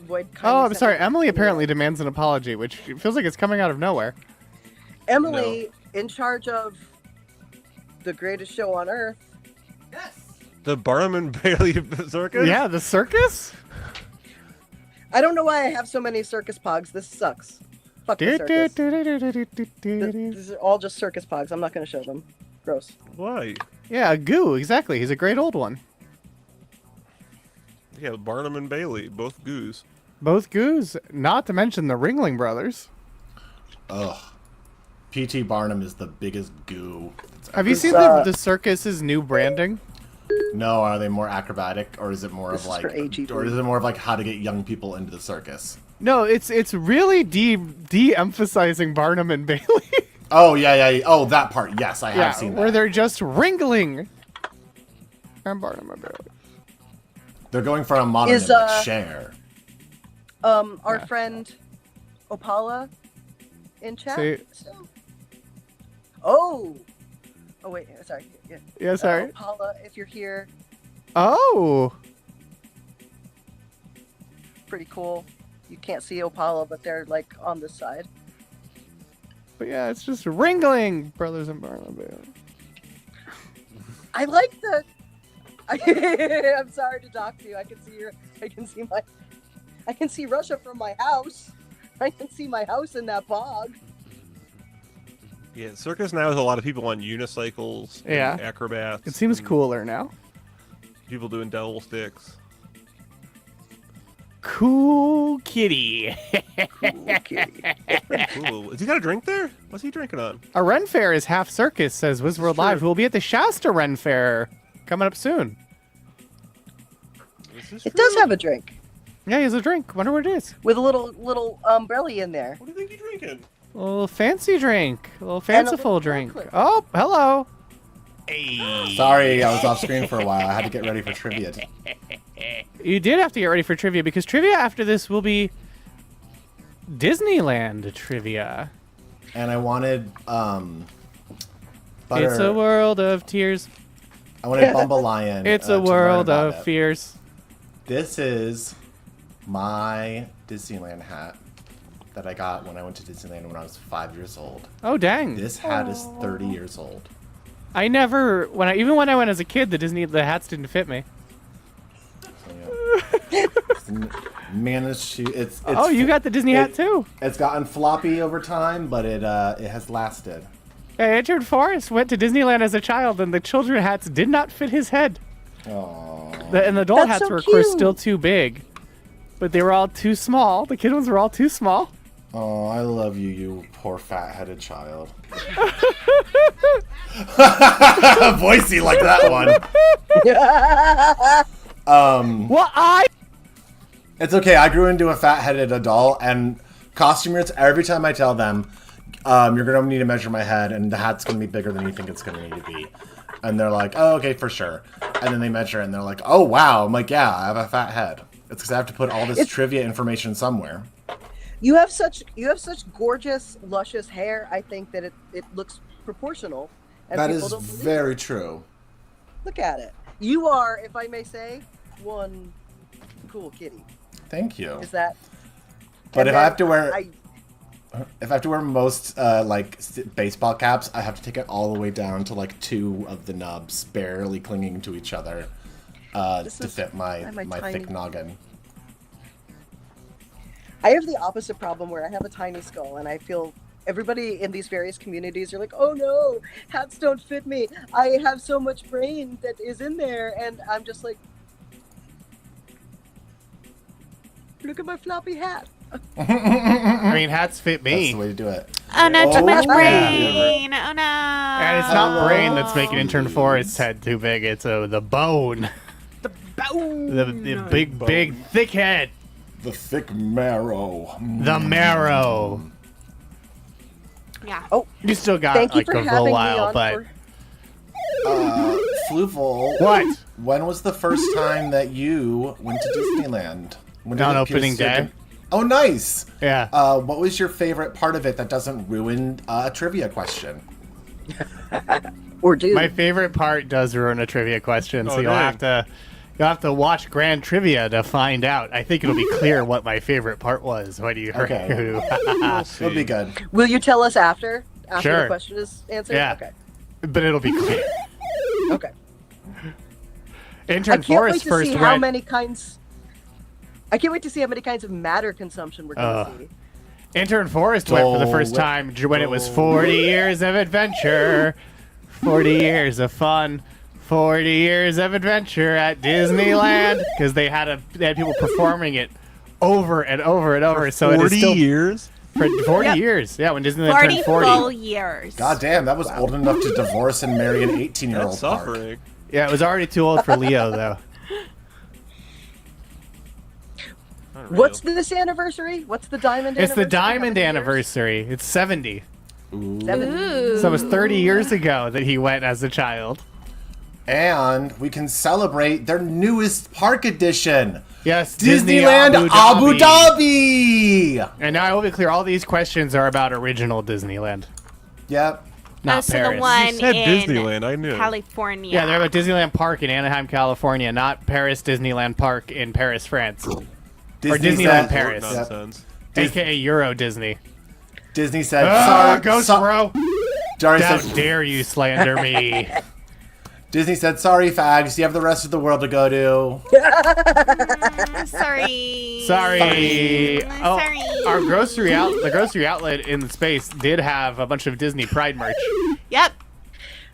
Void. Oh, I'm sent sorry. me- Emily apparently demands an apology, which feels like it's coming out of nowhere. Emily, in charge of the greatest show on earth. The Barnum and Bailey circus? Yeah, the circus? I don't know why I have so many circus pogs. This sucks. Fuck the circus. These are all just circus pogs. I'm not going to show them. Gross. Why? Yeah, Goo, exactly. He's a great old one. Yeah, Barnum and Bailey, both goos. Both Goos, not to mention the Ringling Brothers. Ugh. P.T. Barnum is the biggest goo. Have you seen the circus's new branding? No, are they more acrobatic, or is it more This of is like, for AG3. or is it more of like how to get young people into the circus? No, it's really de-emphasizing Barnum and Bailey. Oh yeah. Oh, that part. Yes, I have Yeah, seen where that. they're just wringling. And Barnum and Bailey. They're going for a modern Is, like Cher. Our friend Opala in chat. See- still? Oh wait, sorry. Yeah, Yeah, sorry. Opala, if you're here, Oh. pretty cool. You can't see Opala, but they're like on this side. But yeah, it's just wringling Brothers and Barnum and Bailey. I like the. I'm sorry to dox you. I can see Russia from my house. I can see my house in that bog. Yeah, circus now has a lot of people on unicycles. and Yeah. acrobats. It seems and cooler now. People doing devil sticks. Cool kitty. Cool. Has he got a drink there? What's he drinking on? A Ren Fair is half circus, says Wizworld Live, who will be at the Shasta Ren Fair coming up soon. It does have a drink Yeah, he has a drink. Wonder what it is. with a little umbrella in there. What do you think you're drinking? A little fancy drink. A little And a fanciful little drink. chocolate. Oh, hello. Hey. Sorry, I was off screen for a while. I had to get ready for trivia. You did have to get ready for trivia because trivia after this will be Disneyland trivia. And I wanted butter. It's a world of tears. I wanted Bumble Lion. It's to a learn world about of it. fears. This is my Disneyland hat that I got when I went to Disneyland when I was 5 years old. Oh, dang. This hat is 30 years old. I never, even when I went as a kid, the hats didn't fit me. Managed to, it's oh, you got the Disney hat too. It's gotten floppy over time, but it has lasted. Yeah, Edward Forrest went to Disneyland as a child, and the children hats did not fit his head. Aww. And the adult hats were, of course, still too big, but they were all too small. The kid ones were all too small. Oh, I love you, you poor fat-headed child. Voicey like that one. Well, It's okay. I grew into a fat-headed adult, and costumers, every time I tell them, you're going to need to measure my head, and the hat's going to be bigger than you think it's going to need to be. And they're like, oh, okay, for sure. And then they measure it, and they're like, oh, wow. I'm like, yeah, I have a fat head. It's because I have to put all this trivia information somewhere. You have such gorgeous, luscious hair. I think that it looks proportional. And That people is don't believe very it. true. Look at it. You are, if I may say, one cool kitty. Thank you. Is that? But if I have to wear most baseball caps, I have to take it all the way down to like 2 of the nubs barely clinging to each other to fit my thick noggin. I have the opposite problem where I have a tiny skull, and I feel everybody in these various communities are like, oh no, hats don't fit me. I have so much brain that is in there, and I'm just like, look at my floppy hat. I mean, hats fit me. That's the way to do it. Oh no, too much yeah. brain. Oh no. And it's not brain that's making Intern Forrest's head too big. It's the bone. The bone. The big, thick head. The thick marrow. The marrow. Yeah. Oh, you still got thank you like for a having little me while, on but. Fluval. What? When was the first time that you went to Disneyland? When On it opening appear day. to- Oh, nice. Yeah. What was your favorite part of it that doesn't ruin a trivia question? Or do My favorite part does ruin a trivia question, so Oh, you'll dang. have to watch Grand Trivia to find out. I think it'll be clear what my favorite part was. What do you Okay. It'll be good. Will you tell us after Sure. the question is answered? Yeah. Okay. But it'll be clear. Okay. Intern I can't wait Forrest to first see how went. many kinds. I can't wait to see how many kinds of matter consumption we're going to see. Intern Forrest went for the first time when it was 40 years of adventure, 40 years of fun, 40 years of adventure at Disneyland, because they had people performing it over and over and over. So it is 40 still years? For 40 Yep. years, yeah. When Disneyland 40 turned 40. full years. God damn, that was old enough to divorce and marry an 18-year-old. That's suffering. Yeah, it was already too old for Leo though. What's this anniversary? What's the diamond It's anniversary? the diamond anniversary. It's 70. Ooh. So it was 30 years ago that he went as a child. And we can celebrate their newest park edition. Yes, Disneyland Abu Dhabi. And now I will be clear, all these questions are about original Disneyland. Yep. Not so Paris. the one You said in Disneyland, I knew. California. Yeah, they're about Disneyland Park in Anaheim, California, not Paris Disneyland Park in Paris, France. Or Disneyland Paris. Nonsense. AKA Euro Disney. Disney said, sorry, Ghost Bro. Jari How said, dare you slander me? Disney said, sorry, fags, you have the rest of the world to go to. Sorry. Sorry. Oh, Sorry. our the grocery outlet in space did have a bunch of Disney Pride merch. Yep.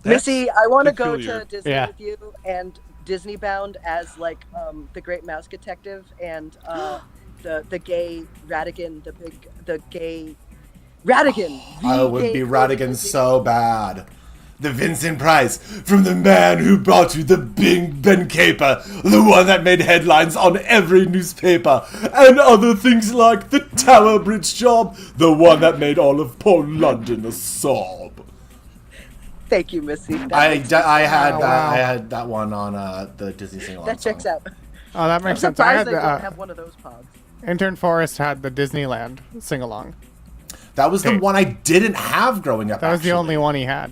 Missy, I want to go peculiar. to Disney Yeah. with you and Disney bound as like the Great Mouse Detective and the gay Radigan, the gay Radigan. I would be Radigan so bad. The Vincent Price, from the man who brought you the Bing Ben caper, the one that made headlines on every newspaper, and other things like the Tower Bridge job, the one that made all of poor London a sob. Thank you, Missy. I had that one on the Disney sing-along That checks song. out. Oh, that I'm makes sense. I surprised had I the, don't have one of those pogs. Intern Forrest had the Disneyland sing along. That was the one I didn't have growing up. That was the actually. only one he had.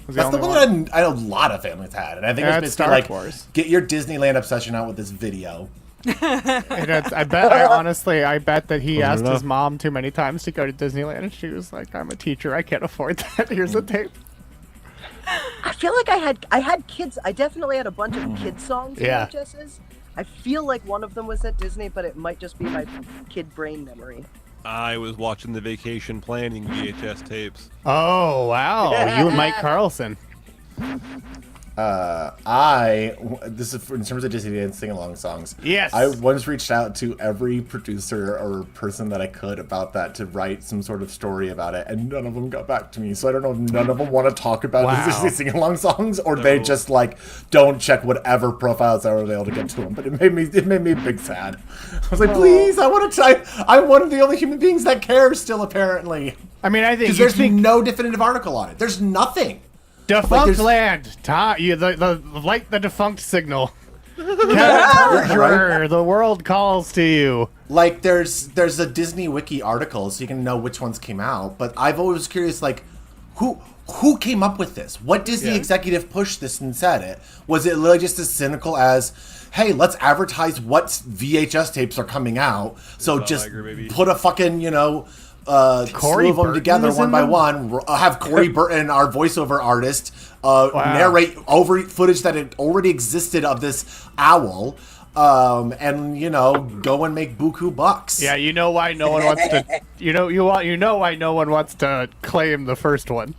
Was That's the only one that I know a lot of families had, and I think Yeah, it's it's basically Star like, Wars. get your Disneyland obsession out with this video. I bet that he asked his mom too many times to go to Disneyland, and she was like, "I'm a teacher, I can't afford that. Here's a tape." I feel like I had kids. I definitely had a bunch of kids songs in Yeah. VHSs. I feel like one of them was at Disney, but it might just be my kid brain memory. I was watching the vacation planning VHS tapes. Oh wow, you and Mike Carlson. This is in terms of Disneyland sing-along songs. Yes. I once reached out to every producer or person that I could about that to write some sort of story about it, and none of them got back to me. So I don't know if none of them want to talk about Wow. Disney sing-along songs, or they just like don't check whatever profiles I were able to get to them. But it made me big sad. I was like, please, I want to try. I'm one of the only human beings that cares still, apparently. I mean, I think Because there's no definitive article on it. There's nothing. Defunct land. The light the defunct signal. Capture, the world calls to you. Like there's a Disney Wiki article, so you can know which ones came out. But I've always curious, like, who came up with this? What Disney executive pushed this and said it? Was it literally just as cynical as, hey, let's advertise what VHS tapes are coming out, so just put a fucking Corey slew of them Burton together was one in by them? one. Have Corey Burton, our voiceover artist, narrate over footage that had already existed of this owl, and go and make buku bucks. Yeah, you know why no one wants to. You know why no one wants to claim the first one.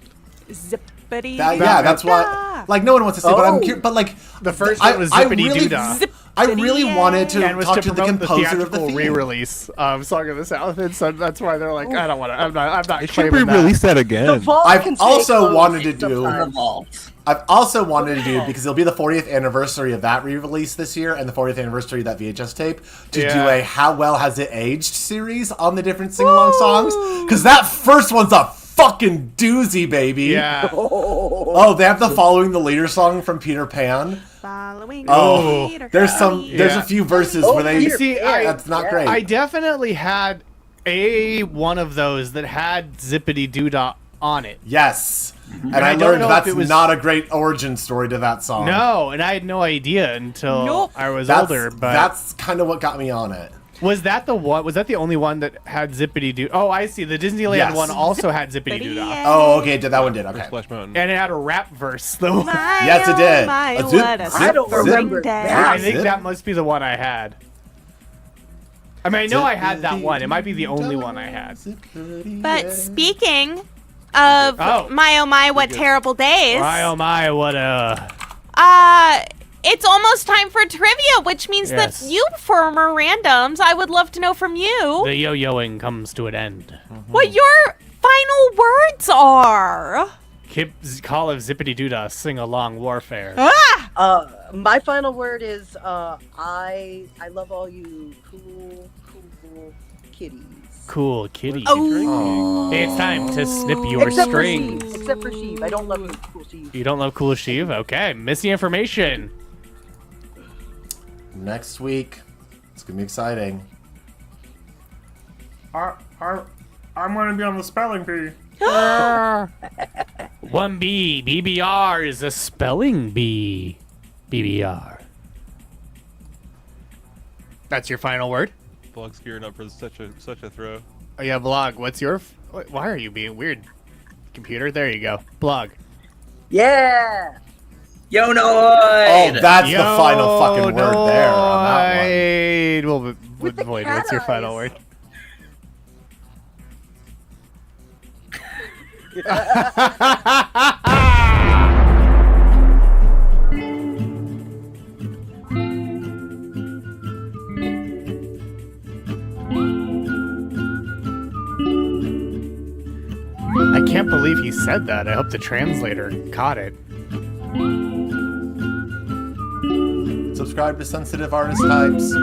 Zippity. That's why. Like no one wants to say, but I'm curious. But like the first one was Zippity Doodah. I really wanted to and was talk to to the promote the composer of the theatrical theme. re-release of Song of the South, and so that's why they're like, I don't want to. I'm not They should claiming re-release that again. I've also wanted to do. Sometimes. I've also wanted to do, because it'll be the 40th anniversary of that re-release this year, and the 40th anniversary of that VHS tape, to do a How Well Has It Aged series on the different sing-along songs. Because that first one's a fucking doozy, baby. Yeah. Oh, they have the Following the Leader song from Peter Pan. Following Oh, Peter there's Pan. a few verses where they see. that's not great. I definitely had one of those that had Zippity Doodah on it. Yes. And I I don't learned know that's if it was- not a great origin story to that song. No, and I had no idea until I was older. But that's kind of what got me on it. was that the one? Was that the only one that had Zippity Doo? Oh, I see. The Disneyland Yes. one also had Zippity Doodah, Oh, okay, that one did. Okay. Splash Mountain. and it had a rap verse though. Yes, it did. My, A zip- what a zip- I don't remember day. that. I think that must be the one I had. I mean, I know I had that one. It might be the only one I had. But speaking of my oh my, what terrible days. My oh my, what a. It's almost time for trivia, which means Yes. that you former randoms, I would love to know from you The yo-yoing comes to an end. what your final words are. Call of Zippity Doodah, sing along warfare. My final word is I love all you cool kitties. Cool kitty. Oh. It's time to snip your Except for strings. Sheev. Except for Sheev. I don't love you, cool Sheev. You don't love Cool Sheev? Okay, missing information. Next week, it's gonna be exciting. I'm gonna be on the spelling bee. 1B, BBR is a spelling bee. BBR. That's your final word? Blog's gearing up for such a throw. Oh yeah, Blog. What's your... Why are you being weird? Computer? There you go. Blog. Yeah. Yoyoing! Oh, that's the final fucking word there on that one. Well, Void, what's your final word? I can't believe he said that. I hope the translator caught it. Subscribe to Sensitive Artist Types.